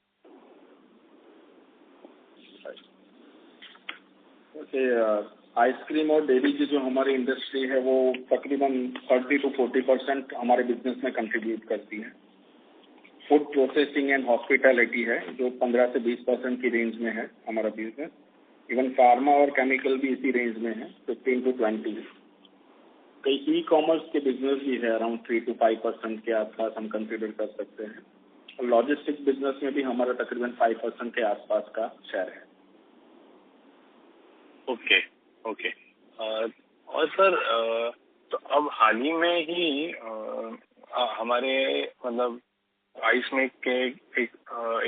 आइसक्रीम और डेयरी की जो हमारी इंडस्ट्री है वो तकरीबन 30 to 40% हमारे बिजनेस में कंट्रीब्यूट करती है। फूड प्रोसेसिंग एंड हॉस्पिटैलिटी है जो 15 से 20% की रेंज में है हमारा बिजनेस। इवन फार्मा और केमिकल भी इसी रेंज में है, 15 to 20। कई ई कॉमर्स के बिजनेस भी है, अराउंड 3 to 5% के आसपास हम कंसिडर कर सकते हैं। और लॉजिस्टिक बिजनेस में भी हमारा तकरीबन 5% के आसपास का शेयर है।
Okay okay. और सर तो अब हाल ही में ही हमारे मतलब आइसमेक के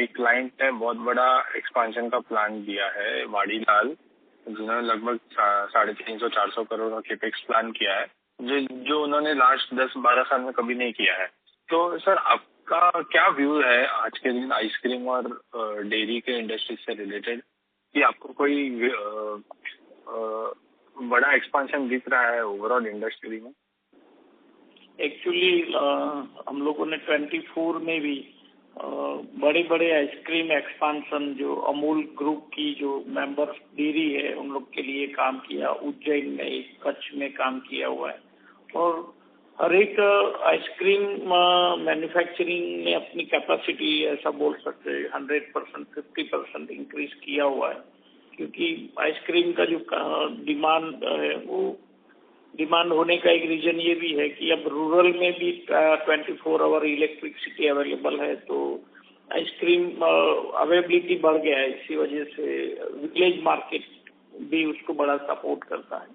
एक क्लाइंट ने बहुत बड़ा एक्सपेंशन का प्लान दिया है, वाड़ीलाल, जिन्होंने लगभग 350-400 करोड़ का केपेक्स प्लान किया है, जो उन्होंने लास्ट 10-12 साल में कभी नहीं किया है। तो सर आपका क्या व्यू है आज के दिन आइसक्रीम और डेयरी के इंडस्ट्री से रिलेटेड, कि आपको कोई बड़ा एक्सपेंशन दिख रहा है ओवरऑल इंडस्ट्री में?
एक्चुअली हम लोगों ने 24 में भी बड़े बड़े आइसक्रीम एक्सपांशन जो अमूल ग्रुप की जो मेंबर डेयरी है उन लोग के लिए काम किया, उज्जैन में, कच्छ में काम किया हुआ है। और हर एक आइसक्रीम मैन्युफैक्चरिंग ने अपनी कैपेसिटी ऐसा बोल सकते हैं 100%, 50% इंक्रीज किया हुआ है, क्योंकि आइसक्रीम का जो डिमांड है वो डिमांड होने का एक रीजन ये भी है कि अब रूरल में भी 24 आवर इलेक्ट्रिसिटी अवेलेबल है, तो आइसक्रीम अवेलेबिलिटी बढ़ गया है। इसी वजह से विलेज मार्केट भी उसको बड़ा सपोर्ट करता है।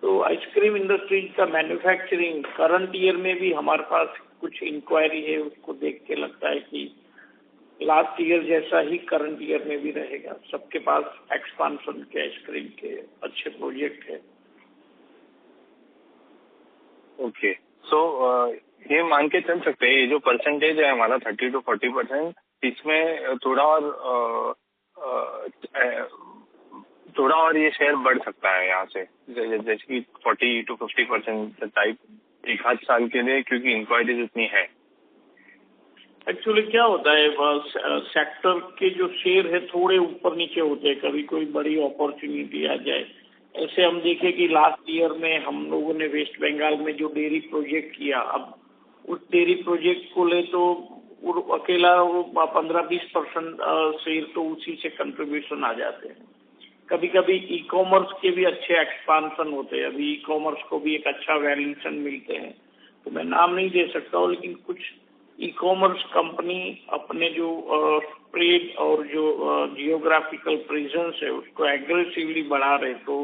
तो आइसक्रीम इंडस्ट्री का मैन्युफैक्चरिंग करंट ईयर में भी हमारे पास कुछ इंक्वायरी है, उसको देख के लगता है कि लास्ट ईयर जैसा ही करंट ईयर में भी रहेगा। सबके पास एक्सपांशन के आइसक्रीम के अच्छे प्रोजेक्ट है।
ओके, सो ये मान के चल सकते हैं ये जो परसेंटेज है हमारा 30 to 40%, इसमें थोड़ा और ये शेयर बढ़ सकता है यहाँ से, जैसे कि 40 to 50% टाइप एक आध साल के लिए, क्योंकि इंक्वायरीज इतनी है।
एक्चुअली क्या होता है, सेक्टर के जो शेयर है थोड़े ऊपर नीचे होते हैं, कभी कोई बड़ी अपॉर्चुनिटी आ जाए। ऐसे हम देखें कि लास्ट ईयर में हम लोगों ने वेस्ट बंगाल में जो डेयरी प्रोजेक्ट किया, अब उस डेयरी प्रोजेक्ट को ले तो अकेला वो 15-20% शेयर तो उसी से कंट्रीब्यूशन आ जाते हैं। कभी कभी ई कॉमर्स के भी अच्छे एक्सपांशन होते हैं, अभी ई कॉमर्स को भी एक अच्छा वैल्यूएशन मिलते हैं, तो मैं नाम नहीं दे सकता हूँ, लेकिन कुछ ई कॉमर्स कंपनी अपने जो स्प्रेड और जो जियोग्राफिकल प्रेजेंस है उसको एग्रेसिवली बढ़ा रहे। तो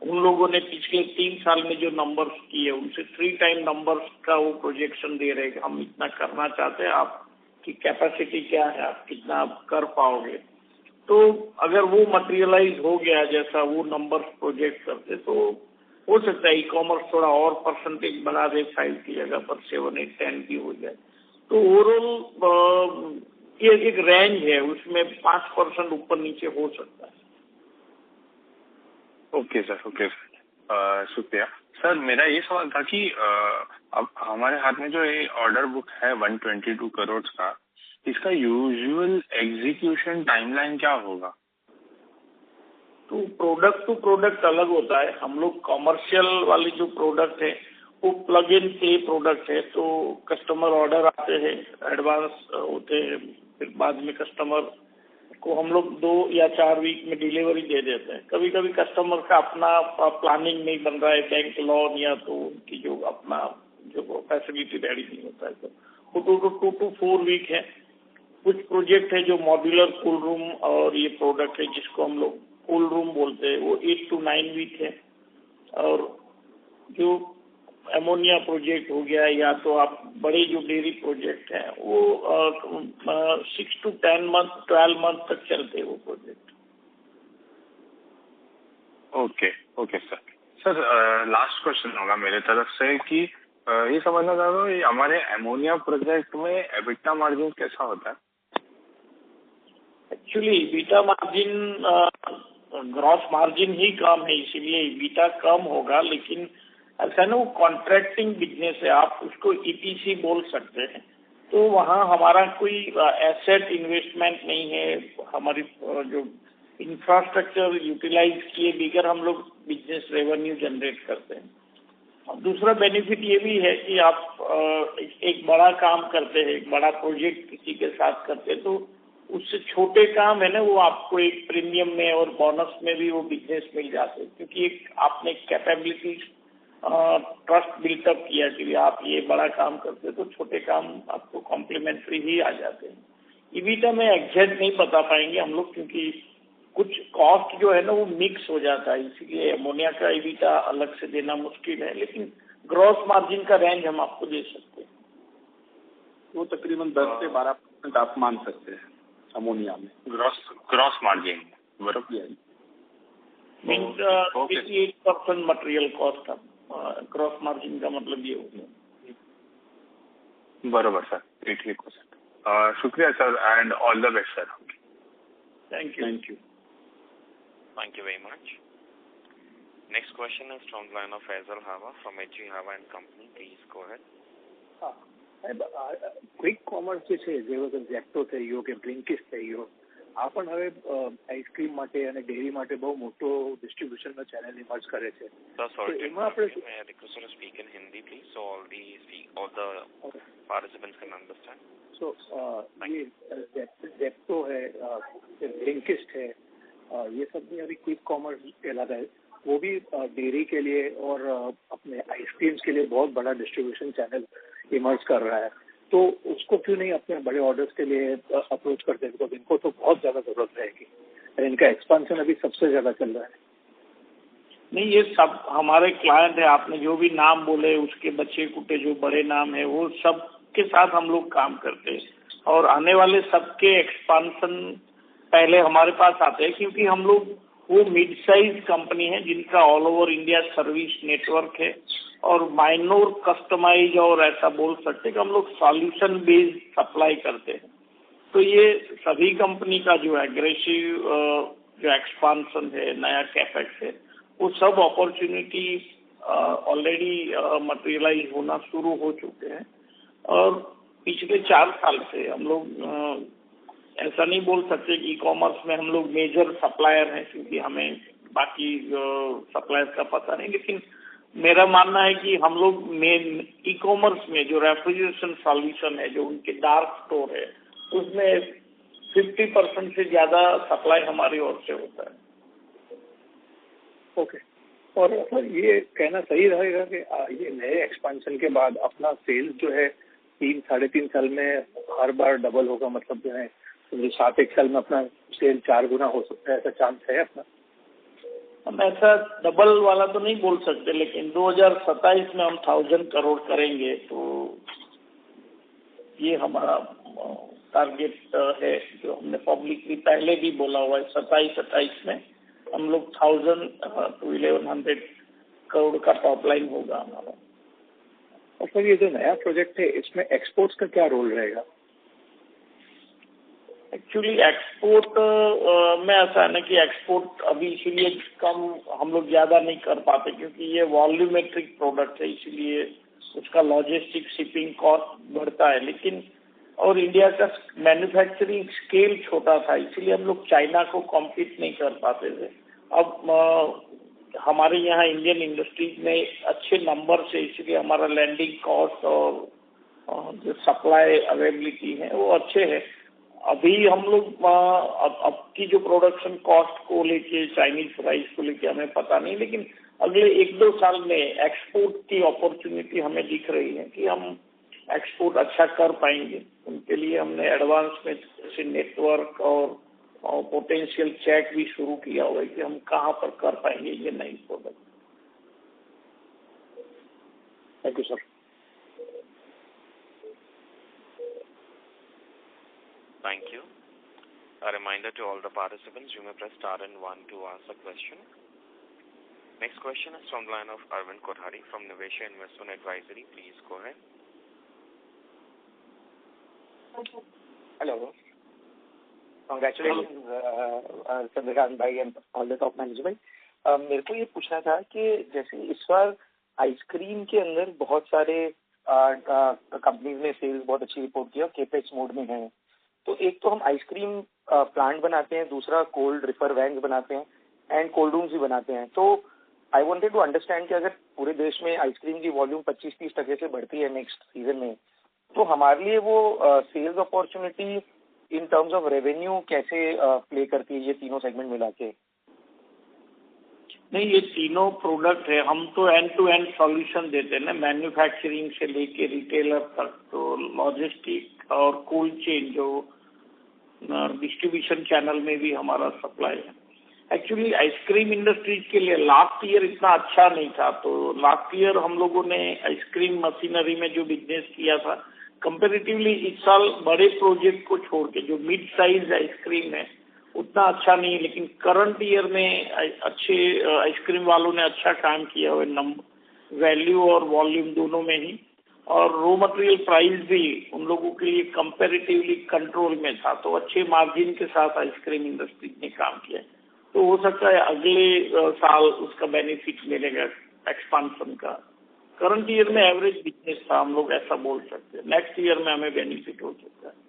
उन लोगों ने पिछले 3 साल में जो नंबर्स किए उनसे 3 टाइम नंबर्स का वो प्रोजेक्शन दे रहे हैं। हम इतना करना चाहते हैं, आपकी कैपेसिटी क्या है, आप कितना आप कर पाओगे। तो अगर वो मटेरियलाइज हो गया जैसा वो नंबर्स प्रोजेक्ट करते, तो हो सकता है ई कॉमर्स थोड़ा और परसेंटेज बढ़ा दे, 5 की जगह पर 7, 8, 10 की हो जाए। तो ओवरऑल ये एक रेंज है, उसमें 5% ऊपर नीचे हो सकता है।
ओके सर, ओके सर, शुक्रिया सर। मेरा ये सवाल था कि अब हमारे हाथ में जो ये ऑर्डर बुक है 122 करोड़ का, इसका यूजुअल एग्जीक्यूशन टाइमलाइन क्या होगा?
तो प्रोडक्ट टू प्रोडक्ट अलग होता है। हम लोग कॉमर्शियल वाली जो प्रोडक्ट है वो प्लग इन प्ले प्रोडक्ट है, तो कस्टमर ऑर्डर आते हैं, एडवांस होते हैं, फिर बाद में कस्टमर को हम लोग 2 या 4 वीक में डिलीवरी दे देते हैं। कभी कभी कस्टमर का अपना प्लानिंग नहीं बन रहा है, बैंक लोन या तो उनकी जो अपना जो फैसिलिटी रेडी नहीं होता है, तो वो 2 to 4 वीक है। कुछ प्रोजेक्ट है जो मॉड्यूलर कूल रूम और ये प्रोडक्ट है जिसको हम लोग कूल रूम बोलते हैं, वो 8 to 9 वीक है। और जो एमोनिया प्रोजेक्ट हो गया या तो आप बड़े जो डेयरी प्रोजेक्ट हैं वो 6 to 10 मंथ 12 मंथ तक चलते हैं वो project.
Okay okay sir, last question होगा मेरे तरफ से कि ये समझना चाहता हूँ हमारे एमोनिया प्रोजेक्ट में एबिटा मार्जिन कैसा होता है?
Actually EBITA margin gross margin ही कम है, इसीलिए बीटा कम होगा। लेकिन ऐसा ना, वो कॉन्ट्रैक्टिंग बिजनेस है, आप उसको ईपीसी बोल सकते हैं। तो वहाँ हमारा कोई एसेट इन्वेस्टमेंट नहीं है, हमारी जो इंफ्रास्ट्रक्चर यूटिलाइज किए बिगर हम लोग बिजनेस रेवेन्यू जनरेट करते हैं। और दूसरा बेनिफिट ये भी है कि आप एक बड़ा काम करते हैं, एक बड़ा प्रोजेक्ट किसी के साथ करते हैं, तो उससे छोटे काम है ना, वो आपको एक प्रीमियम में और बोनस में भी वो बिजनेस मिल जाते हैं, क्योंकि एक आपने कैपेबिलिटी ट्रस्ट बिल्टअप किया कि आप ये बड़ा काम करते हैं, तो छोटे काम आपको कॉम्प्लीमेंट्री ही आ जाते हैं। ईबीटा में एग्जैक्ट नहीं बता पाएंगे हम लोग, क्योंकि कुछ कॉस्ट जो है ना वो मिक्स हो जाता है, इसीलिए अमोनिया का ईबीटा अलग से देना मुश्किल है, लेकिन ग्रॉस मार्जिन का रेंज हम आपको दे सकते हैं।
वो तकरीबन 10 से 12% आप मान सकते हैं अमोनिया में
ग्रॉस मार्जिन बराबर है।
मीन्स 88% मटेरियल कॉस्ट का ग्रॉस मार्जिन का मतलब ये हो गया।
बराबर सर, 88%। शुक्रिया sir and all the best sir.
Thank you.
Thank you very much. Next question is from the line of Faisal Hawa from HG Hawa and Company. Please go ahead.
Quick commerce જે છે, જેવો કે Zepto થઈ ગયો કે બ્લિંકિટ થઈ ગયો, આ પણ હવે આઈસ્ક્રીમ માટે અને ડેરી માટે બહુ મોટો ડિસ્ટ્રીબ્યુશનનો ચેનલ ઇમર્જ કરે છે.
એમાં આપણે may I request you to speak in Hindi please, so all the participants can understand.
So ये ज़ेप्टो है, ब्लिंकिट है, ये सब भी अभी क्विक कॉमर्स कहलाता है, वो भी डेयरी के लिए और अपने आइसक्रीम्स के लिए बहुत बड़ा डिस्ट्रीब्यूशन चैनल इमर्ज कर रहा है, तो उसको क्यों नहीं अपने बड़े ऑर्डर्स के लिए अप्रोच करते हैं, बिकॉज इनको तो बहुत ज़्यादा ज़रूरत रहेगी, इनका एक्सपांशन अभी सबसे ज़्यादा चल रहा है।
नहीं, ये सब हमारे क्लाइंट है, आपने जो भी नाम बोले उसके बच्चे कुटे जो बड़े नाम है वो सब के साथ हम लोग काम करते हैं, और आने वाले सबके एक्सपांशन पहले हमारे पास आते हैं, क्योंकि हम लोग वो मिड साइज कंपनी है जिनका all over India service network है, और माइनर कस्टमाइज और ऐसा बोल सकते हैं कि हम लोग सॉल्यूशन बेस्ड सप्लाई करते हैं। तो ये सभी कंपनी का जो एग्रेसिव जो एक्सपांशन है, नया कैपेक्स है, वो सब अपॉर्चुनिटी ऑलरेडी मटेरियलाइज होना शुरू हो चुके हैं, और पिछले 4 साल से हम लोग ऐसा नहीं बोल सकते कि ई कॉमर्स में हम लोग मेजर सप्लायर हैं, क्योंकि हमें बाकी सप्लायर्स का पता नहीं, लेकिन मेरा मानना है कि हम लोग मेन ई कॉमर्स में जो रेफ्रिजरेशन सॉल्यूशन है, जो उनके डार्क स्टोर है, उसमें 50% से ज्यादा सप्लाई हमारी ओर से होता है।
ओके, और सर ये कहना सही रहेगा कि ये नए एक्सपेंशन के बाद अपना सेल्स जो है 3-3.5 साल में हर बार डबल होगा, मतलब जो है 7-1 साल में अपना सेल 4 गुना हो सकता है, ऐसा चांस है अपना?
हम ऐसा डबल वाला तो नहीं बोल सकते, लेकिन 2027 में हम 1000 करोड़ करेंगे, तो ये हमारा टारगेट है जो हमने पब्लिकली पहले भी बोला हुआ है। 27-28 में हम लोग 1000 to 1100 करोड़ का टॉप लाइन होगा हमारा।
और सर ये जो नया प्रोजेक्ट है, इसमें एक्सपोर्ट्स का क्या रोल रहेगा?
एक्चुअली एक्सपोर्ट में ऐसा है ना कि एक्सपोर्ट अभी इसीलिए कम हम लोग ज़्यादा नहीं कर पाते, क्योंकि ये वॉल्यूमेट्रिक प्रोडक्ट है, इसीलिए उसका लॉजिस्टिक शिपिंग कॉस्ट बढ़ता है, लेकिन और इंडिया का मैन्युफैक्चरिंग स्केल छोटा था, इसीलिए हम लोग चाइना को कॉम्पीट नहीं कर पाते थे। अब हमारे यहाँ इंडियन इंडस्ट्रीज में अच्छे नंबर से, इसीलिए हमारा लैंडिंग कॉस्ट और जो सप्लाई अवेलेबिलिटी है वो अच्छे है। अभी हम लोग अब की जो प्रोडक्शन कॉस्ट को लेके, चाइनीज प्राइस को लेके हमें पता नहीं, लेकिन अगले 1-2 साल में एक्सपोर्ट की अपॉर्चुनिटी हमें दिख रही है कि हम एक्सपोर्ट अच्छा कर पाएंगे। उनके लिए हमने एडवांस में जैसे नेटवर्क और पोटेंशियल चेक भी शुरू किया हुआ है कि हम कहाँ पर कर पाएंगे ये नई product.
Thank you sir.
Thank you. A reminder to all the participants, you may press star and 1 to ask a question. Next question is from the line of Arvind Kothari from Nivesha Investment Advisory. Please go ahead.
Hello. Congratulations, Chandrakant भाई and all the top management. मेरे को ये पूछना था कि जैसे इस बार ice cream के अंदर बहुत सारे कंपनीज ने सेल्स बहुत अच्छी रिपोर्ट किया, केपेक्स मोड में है, तो एक तो हम आइसक्रीम प्लांट बनाते हैं, दूसरा कोल्ड रिफर वैन्स बनाते हैं एंड कोल्ड रूम्स भी बनाते हैं. तो आई वांटेड टू अंडरस्टैंड कि अगर पूरे देश में आइसक्रीम की वॉल्यूम 25-30% से बढ़ती है नेक्स्ट सीजन में, तो हमारे लिए वो sales opportunity in terms of revenue कैसे प्ले करती है ये तीनों सेगमेंट मिला के?
नहीं, ये तीनों प्रोडक्ट है, हम तो एंड टू एंड सॉल्यूशन देते हैं ना, मैन्युफैक्चरिंग से लेके रिटेलर तक, तो लॉजिस्टिक और कोल्ड चेन जो डिस्ट्रीब्यूशन चैनल में भी हमारा सप्लाई है. एक्चुअली आइसक्रीम इंडस्ट्रीज के लिए लास्ट ईयर इतना अच्छा नहीं था, तो लास्ट ईयर हम लोगों ने आइसक्रीम मशीनरी में जो बिजनेस किया था कंपेरेटिवली इस साल बड़े प्रोजेक्ट को छोड़ के जो मिड साइज आइसक्रीम है उतना अच्छा नहीं, लेकिन करंट ईयर में अच्छे आइसक्रीम वालों ने अच्छा काम किया हुआ नंबर वैल्यू और वॉल्यूम दोनों में ही, और रॉ मटेरियल प्राइस भी उन लोगों के लिए कंपैरेटिवली कंट्रोल में था, तो अच्छे मार्जिन के साथ आइसक्रीम इंडस्ट्री ने काम किया. तो हो सकता है अगले साल उसका बेनिफिट मिलेगा एक्सपांशन का. करंट ईयर में एवरेज बिजनेस था, हम लोग ऐसा बोल सकते हैं. नेक्स्ट ईयर में हमें बेनिफिट हो सकता है.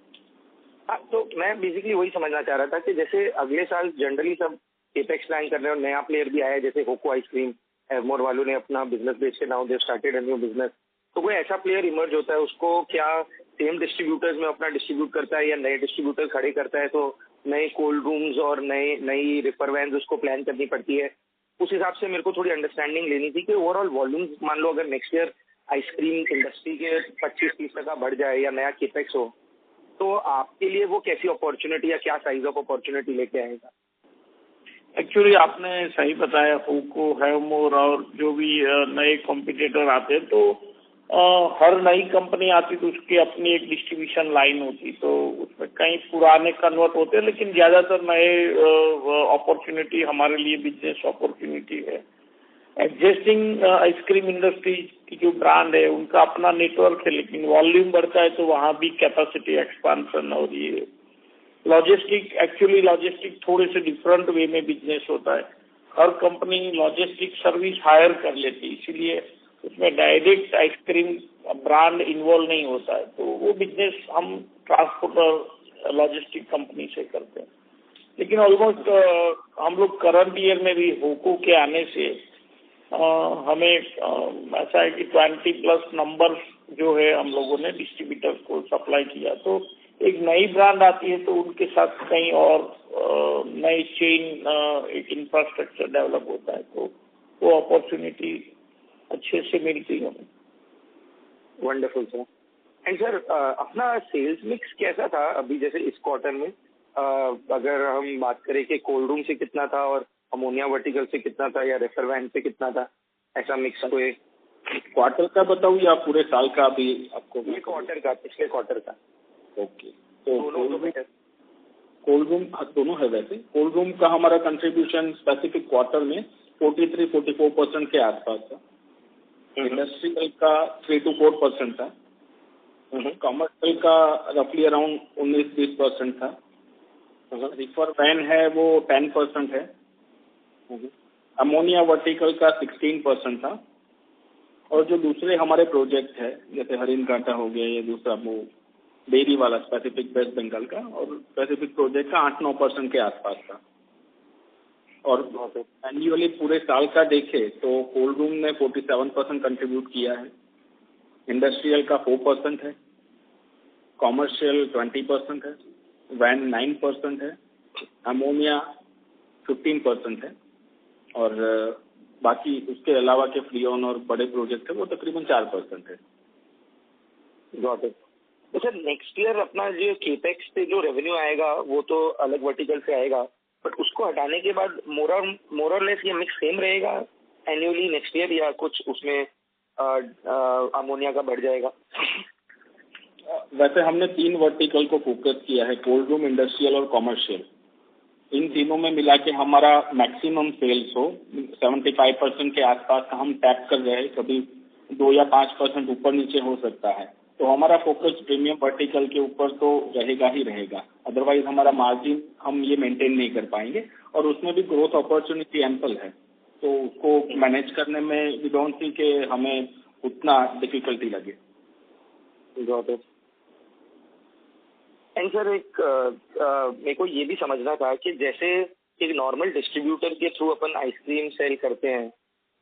तो मैं बेसिकली वही समझना चाह रहा था कि जैसे अगले साल जनरली सब केपेक्स प्लान कर रहे हैं और नया प्लेयर भी आया है, जैसे होको आइसक्रीम, एवमोर वालों ने अपना बिजनेस बेच के now they started a new business. तो कोई ऐसा प्लेयर इमर्ज होता है, उसको क्या सेम डिस्ट्रीब्यूटर्स में अपना डिस्ट्रीब्यूट करता है या नए डिस्ट्रीब्यूटर खड़े करता है, तो नए कोल्ड रूम्स और नई रिफर वैन्स उसको प्लान करनी पड़ती है? उस हिसाब से मेरे को थोड़ी अंडरस्टैंडिंग लेनी थी कि ओवरऑल वॉल्यूम मान लो अगर नेक्स्ट ईयर आइसक्रीम इंडस्ट्री के 25-30% बढ़ जाए या नया केपेक्स हो, तो आपके लिए वो कैसी अपॉर्चुनिटी या क्या साइज ऑफ अपॉर्चुनिटी लेके आएगा?
एक्चुअली आपने सही बताया, होको, हैवमोर और जो भी नए कॉम्पिटिटर आते हैं, तो हर नई कंपनी आती तो उसकी अपनी एक डिस्ट्रीब्यूशन लाइन होती, तो उसमें कई पुराने कन्वर्ट होते हैं, लेकिन ज्यादातर नए अपॉर्चुनिटी हमारे लिए बिजनेस अपॉर्चुनिटी है. एग्जिस्टिंग आइसक्रीम इंडस्ट्री की जो ब्रांड है उनका अपना नेटवर्क है, लेकिन वॉल्यूम बढ़ता है तो वहाँ भी कैपेसिटी एक्सपांशन और ये लॉजिस्टिक थोड़े से डिफरेंट वे में बिजनेस होता है. हर कंपनी लॉजिस्टिक सर्विस हायर कर लेती है, इसीलिए उसमें डायरेक्ट आइसक्रीम ब्रांड इन्वॉल्व नहीं होता है, तो वो बिजनेस हम ट्रांसपोर्टर लॉजिस्टिक कंपनी से करते हैं. लेकिन ऑलमोस्ट हम लोग करंट ईयर में भी होको के आने से हमें ऐसा है कि 20+ नंबर जो है हम लोगों ने डिस्ट्रीब्यूटर्स को सप्लाई किया. तो एक नई ब्रांड आती है तो उनके साथ कहीं और नई चेन एक इंफ्रास्ट्रक्चर डेवलप होता है, तो वो अपॉर्चुनिटी अच्छे से मिलती है.
Wonderful sir. एंड सर अपना सेल्स मिक्स कैसा था अभी, जैसे इस क्वार्टर में अगर हम बात करें कि कोल्ड रूम से कितना था और अमोनिया वर्टिकल से कितना था या रेफर वैन से कितना था, ऐसा मिक्स कोई
क्वार्टर का बताऊँ या पूरे साल का? अभी आपको
ये क्वार्टर का, पिछले क्वार्टर का.
ओके, तो कोल्ड रूम दोनों है. वैसे कोल्ड रूम का हमारा कंट्रीब्यूशन स्पेसिफिक क्वार्टर में 43-44% के आसपास था. इंडस्ट्रियल का 3 to 4% था. कमर्शियल का रफली अराउंड 19-20% था. रिफर वैन है वो 10% है. अमोनिया वर्टिकल का 16% था. और जो दूसरे हमारे प्रोजेक्ट है जैसे हरिन कांटा हो गया, ये दूसरा वो डेयरी वाला स्पेसिफिक वेस्ट बंगाल का, और स्पेसिफिक प्रोजेक्ट का 8-9% के आसपास था. और एनुअली पूरे साल का देखे तो कोल्ड रूम ने 47% कंट्रीब्यूट किया है, इंडस्ट्रियल का 4% है, कॉमर्शियल 20% है, वैन 9% है, अमोनिया 15% है, और बाकी उसके अलावा के फ्रीऑन और बड़े प्रोजेक्ट है वो तकरीबन 4% है.
तो सर नेक्स्ट ईयर अपना जो केपेक्स पे जो रेवेन्यू आएगा वो तो अलग वर्टिकल से आएगा, बट उसको हटाने के बाद मोर और लेस ये मिक्स सेम रहेगा एनुअली नेक्स्ट ईयर, या कुछ उसमें अमोनिया का बढ़ जाएगा?
वैसे हमने 3 वर्टिकल को फोकस किया है, कोल्ड रूम, इंडस्ट्रियल और कॉमर्शियल. इन तीनों में मिला के हमारा मैक्सिमम सेल्स हो 75% के आसपास का हम टैप कर रहे हैं. कभी 2 या 5% ऊपर नीचे हो सकता है. तो हमारा फोकस प्रीमियम वर्टिकल के ऊपर तो रहेगा ही रहेगा, अदरवाइज हमारा मार्जिन हम ये मेंटेन नहीं कर पाएंगे. और उसमें भी ग्रोथ अपॉर्चुनिटी एम्पल है, तो उसको मैनेज करने में वी डोंट थिंक कि हमें उतना डिफिकल्टी लगे.
एंड सर मेरे को ये भी समझना था कि जैसे एक नॉर्मल डिस्ट्रीब्यूटर के थ्रू अपन आइसक्रीम सेल करते हैं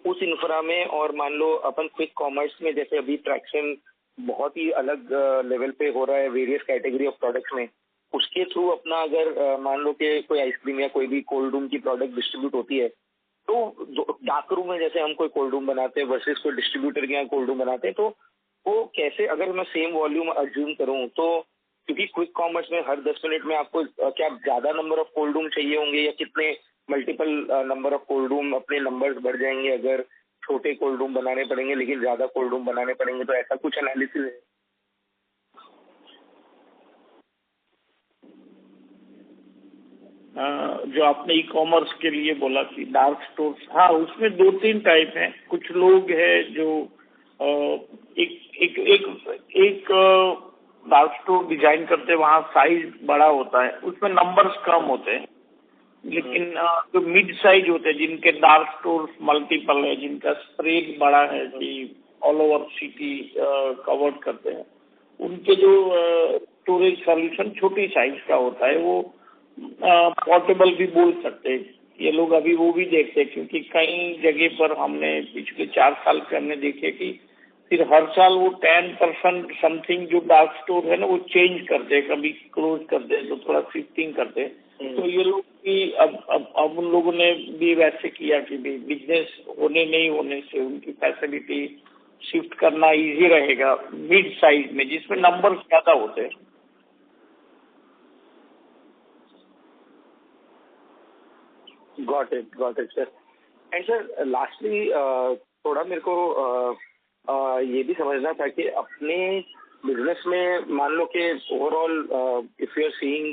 उस इंफ्रा में, और मान लो अपन क्विक कॉमर्स में जैसे अभी ट्रैक्शन बहुत ही अलग लेवल पे हो रहा है वेरियस कैटेगरी ऑफ प्रोडक्ट्स में, उसके थ्रू अपना अगर मान लो कि कोई आइसक्रीम या कोई भी कोल्ड रूम की प्रोडक्ट डिस्ट्रीब्यूट होती है, तो डार्क रूम में जैसे हम कोई कोल्ड रूम बनाते हैं वर्सेस कोई डिस्ट्रीब्यूटर के यहाँ कोल्ड रूम बनाते हैं, तो वो कैसे, अगर मैं सेम वॉल्यूम अज्यूम करूँ तो, क्योंकि क्विक कॉमर्स में हर 10 मिनट में आपको क्या ज्यादा नंबर ऑफ कोल्ड रूम चाहिए होंगे, या कितने multiple number of cold room अपने नंबर्स बढ़ जाएंगे अगर छोटे कोल्ड रूम बनाने पड़ेंगे लेकिन ज्यादा कोल्ड रूम बनाने पड़ेंगे, तो ऐसा कुछ एनालिसिस है?
जो आपने ई कॉमर्स के लिए बोला कि डार्क स्टोर्स, हाँ उसमें 2-3 टाइप हैं। कुछ लोग हैं जो एक डार्क स्टोर डिजाइन करते हैं, वहाँ साइज बड़ा होता है, उसमें नंबर्स कम होते हैं, लेकिन जो मिड साइज होते हैं जिनके डार्क स्टोर मल्टीपल है, जिनका स्प्रेड बड़ा है कि ऑल ओवर सिटी कवर्ड करते हैं, उनके जो स्टोरेज सॉल्यूशन छोटी साइज का होता है, वो पोर्टेबल भी बोल सकते हैं। ये लोग अभी वो भी देखते हैं, क्योंकि कई जगह पर हमने पिछले 4 साल से हमने देखे कि फिर हर साल वो 10% समथिंग जो डार्क स्टोर है ना वो चेंज करते हैं, कभी क्लोज करते हैं तो थोड़ा शिफ्टिंग करते हैं। तो ये लोग भी अब उन लोगों ने भी वैसे किया कि बिजनेस होने नहीं होने से उनकी फैसिलिटी शिफ्ट करना इजी रहेगा मिड साइज में, जिसमें नंबर ज्यादा होते हैं।
Got it, sir. And sir, lastly, थोड़ा मेरे को ये भी समझना था कि अपने बिजनेस में मान लो कि overall if you are seeing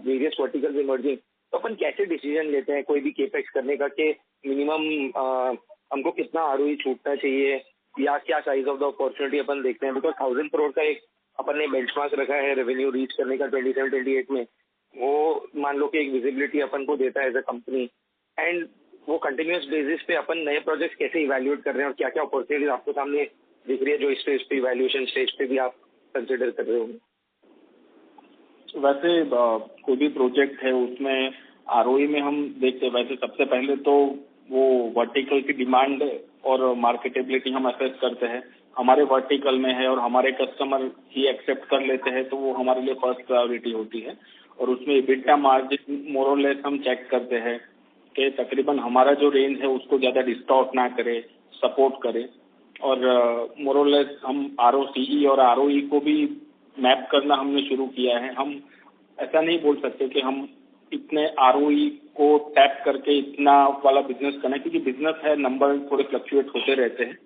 various verticals emerging, तो अपन कैसे डिसीजन लेते हैं कोई भी केपेक्स करने का कि मिनिमम हमको कितना आरओई छूटना चाहिए, या क्या साइज ऑफ द अपॉर्चुनिटी अपन देखते हैं? बिकॉज 1000 करोड़ का एक अपन ने बेंचमार्क रखा है रेवेन्यू रीच करने का 27-28 में, वो मान लो कि एक विजिबिलिटी अपन को देता है एज अ कंपनी, एंड वो कंटिन्यूस बेसिस पे अपन नए प्रोजेक्ट्स कैसे इवैल्यूएट कर रहे हैं और क्या क्या अपॉर्चुनिटीज आपको सामने दिख रही है जो स्टेज पे इवैल्यूएशन स्टेज पे भी आप कंसिडर कर रहे होंगे?
वैसे कोई भी प्रोजेक्ट है उसमें आरओई में हम देखते हैं, वैसे सबसे पहले तो वो वर्टिकल की डिमांड और मार्केटेबिलिटी हम असेस करते हैं, हमारे वर्टिकल में है और हमारे कस्टमर ही एक्सेप्ट कर लेते हैं, तो वो हमारे लिए फर्स्ट प्रायोरिटी होती है। और उसमें EBITDA मार्जिन मोर और लेस हम चेक करते हैं कि तकरीबन हमारा जो रेंज है उसको ज़्यादा डिस्टॉर्ट ना करे, सपोर्ट करे, और मोर और लेस हम ROCE और ROE को भी मैप करना हमने शुरू किया है। हम ऐसा नहीं बोल सकते कि हम इतने ROE को टैप करके इतना वाला बिजनेस करना है, क्योंकि बिजनेस है, नंबर थोड़े फ्लक्चुएट होते रहते हैं,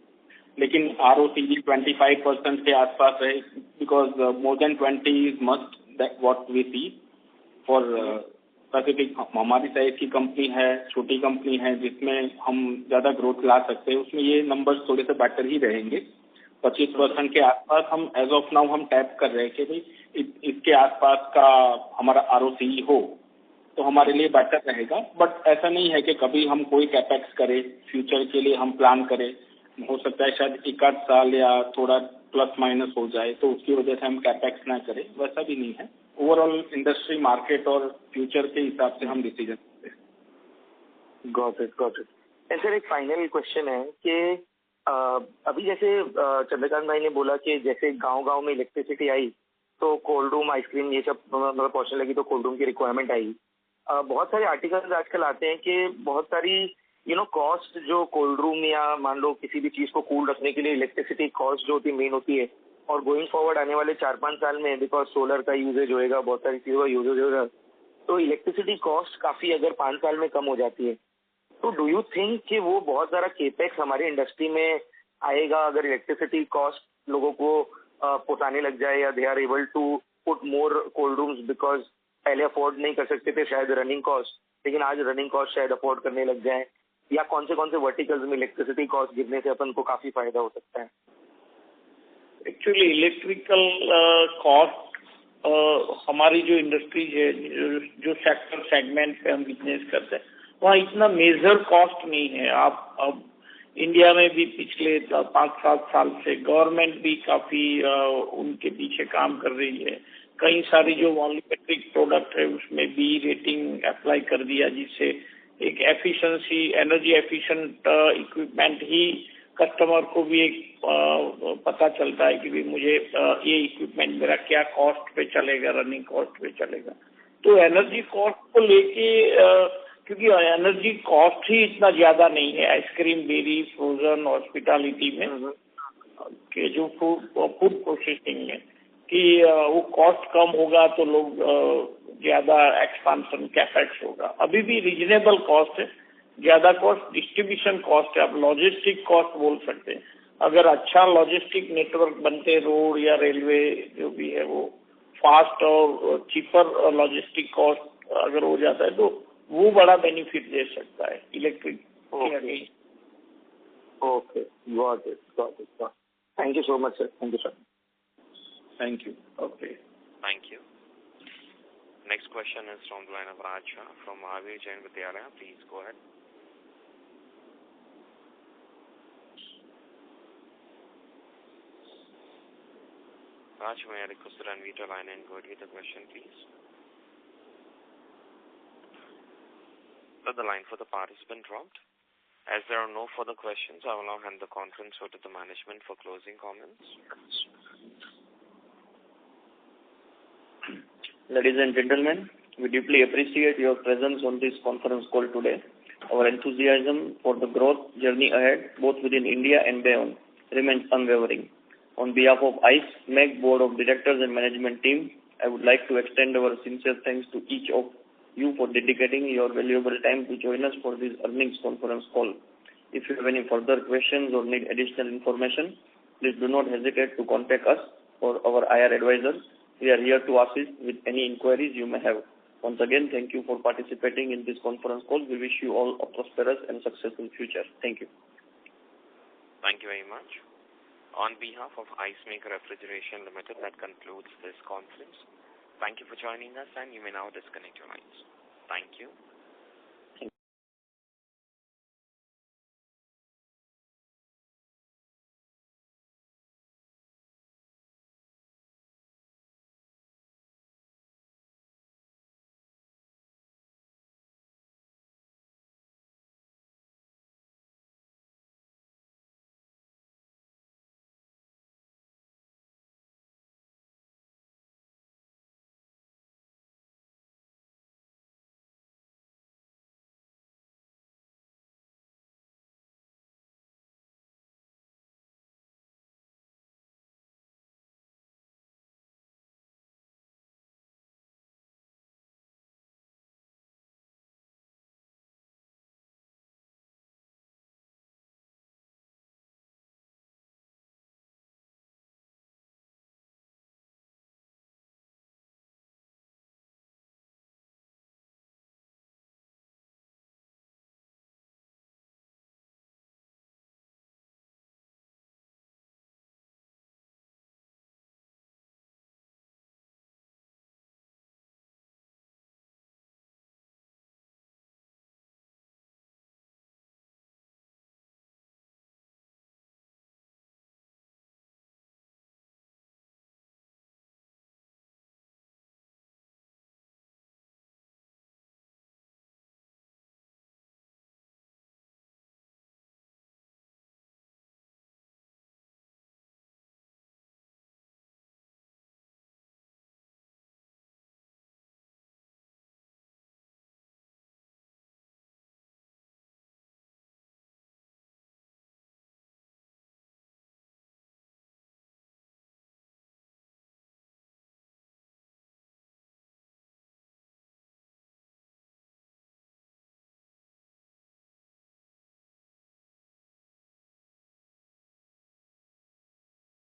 लेकिन ROCE 25% के आसपास है, because more than 20 is must that what we see for specific. हमारी साइज की कंपनी है, छोटी कंपनी है जिसमें हम ज्यादा ग्रोथ ला सकते हैं, उसमें ये नंबर्स थोड़े से बेटर ही रहेंगे। 25% के आसपास हम एज ऑफ नाउ हम टैप कर रहे हैं कि भाई इसके आसपास का हमारा ROCE हो तो हमारे लिए बेटर रहेगा। बट ऐसा नहीं है कि कभी हम कोई कैपेक्स करें, फ्यूचर के लिए हम प्लान करें, हो सकता है शायद 1-8 साल या थोड़ा प्लस माइनस हो जाए तो उसकी वजह से हम कैपेक्स ना करें, वैसा भी नहीं है। ओवरऑल इंडस्ट्री, मार्केट और फ्यूचर के हिसाब से हम डिसीजन लेते हैं।
Got it. सर एक फाइनल क्वेश्चन है कि अभी जैसे चंद्रकांत भाई ने बोला कि जैसे गांव-गांव में इलेक्ट्रिसिटी आई तो कोल्ड रूम, आइसक्रीम ये सब मतलब पहुंचने लगी तो कोल्ड रूम की रिक्वायरमेंट आई। बहुत सारे आर्टिकल्स आजकल आते हैं कि बहुत सारी कॉस्ट जो कोल्ड रूम या मान लो किसी भी चीज को कूल रखने के लिए इलेक्ट्रिसिटी कॉस्ट जो होती है मेन होती है, और गोइंग फॉरवर्ड आने वाले 4-5 साल में बिकॉज सोलर का यूजेज होएगा, बहुत सारी चीजों का यूजेज होगा, तो इलेक्ट्रिसिटी कॉस्ट काफी अगर 5 साल में कम हो जाती है, तो डू यू थिंक कि वो बहुत सारा केपेक्स हमारी इंडस्ट्री में आएगा अगर इलेक्ट्रिसिटी कॉस्ट लोगों को पोसाने लग जाए, या they are able to put more cold rooms, because पहले अफोर्ड नहीं कर सकते थे शायद रनिंग कॉस्ट, लेकिन आज रनिंग कॉस्ट शायद अफोर्ड करने लग जाए, या कौन से वर्टिकल्स में इलेक्ट्रिसिटी कॉस्ट गिरने से अपन को काफी फायदा हो सकता है?
एक्चुअली इलेक्ट्रिकल कॉस्ट हमारी जो इंडस्ट्री है, जो सेक्टर सेगमेंट पे हम बिजनेस करते हैं, वहाँ इतना मेजर कॉस्ट नहीं है। आप अब इंडिया में भी पिछले 5-7 साल से गवर्नमेंट भी काफी उनके पीछे काम कर रही है, कई सारी जो वॉल्यूमेट्रिक प्रोडक्ट है उसमें बी रेटिंग अप्लाई कर दिया, जिससे एक एफिशिएंसी एनर्जी एफिशिएंट इक्विपमेंट ही कस्टमर को भी एक पता चलता है कि भी मुझे ये इक्विपमेंट मेरा क्या कॉस्ट पे चलेगा, रनिंग कॉस्ट पे चलेगा। तो एनर्जी कॉस्ट को लेके क्योंकि एनर्जी कॉस्ट ही इतना ज्यादा नहीं है आइसक्रीम, डेयरी, फ्रोजन, हॉस्पिटैलिटी में के जो फूड प्रोसेसिंग में कि वो कॉस्ट कम होगा तो लोग ज्यादा एक्सपांशन कैपेक्स होगा। अभी भी रीजनेबल कॉस्ट है, ज्यादा कॉस्ट डिस्ट्रीब्यूशन कॉस्ट है, आप लॉजिस्टिक कॉस्ट बोल सकते हैं। अगर अच्छा लॉजिस्टिक नेटवर्क बनते, रोड या रेलवे जो भी है वो फास्ट और चीपर लॉजिस्टिक कॉस्ट अगर हो जाता है तो वो बड़ा बेनिफिट दे सकता है इलेक्ट्रिक के against.
Okay, got it. Thank you so much sir, thank you sir.
Thank you. Okay.
Thank you. Next question is from the line of Raj Shah from Mahavir Jain Vidyalaya. Please go ahead. Raj, may I request to unmute your line and go ahead with the question, please? So the line for the participant dropped. As there are no further questions, I will now hand the conference over to the management for closing comments.
Ladies and gentlemen, we deeply appreciate your presence on this conference call today. Our enthusiasm for the growth journey ahead, both within India and beyond, remains unwavering. On behalf of ICE MEG Board of Directors and Management Team, I would like to extend our sincere thanks to each of you for dedicating your valuable time to join us for this earnings conference call. If you have any further questions or need additional information, please do not hesitate to contact us or our IR advisors. We are here to assist with any inquiries you may have. Once again, thank you for participating in this conference call. We wish you all a prosperous and successful future. Thank you.
Thank you very much. On behalf of Ice Maker Refrigeration Limited, that concludes this conference. Thank you for joining us, and you may now disconnect your lines. Thank you.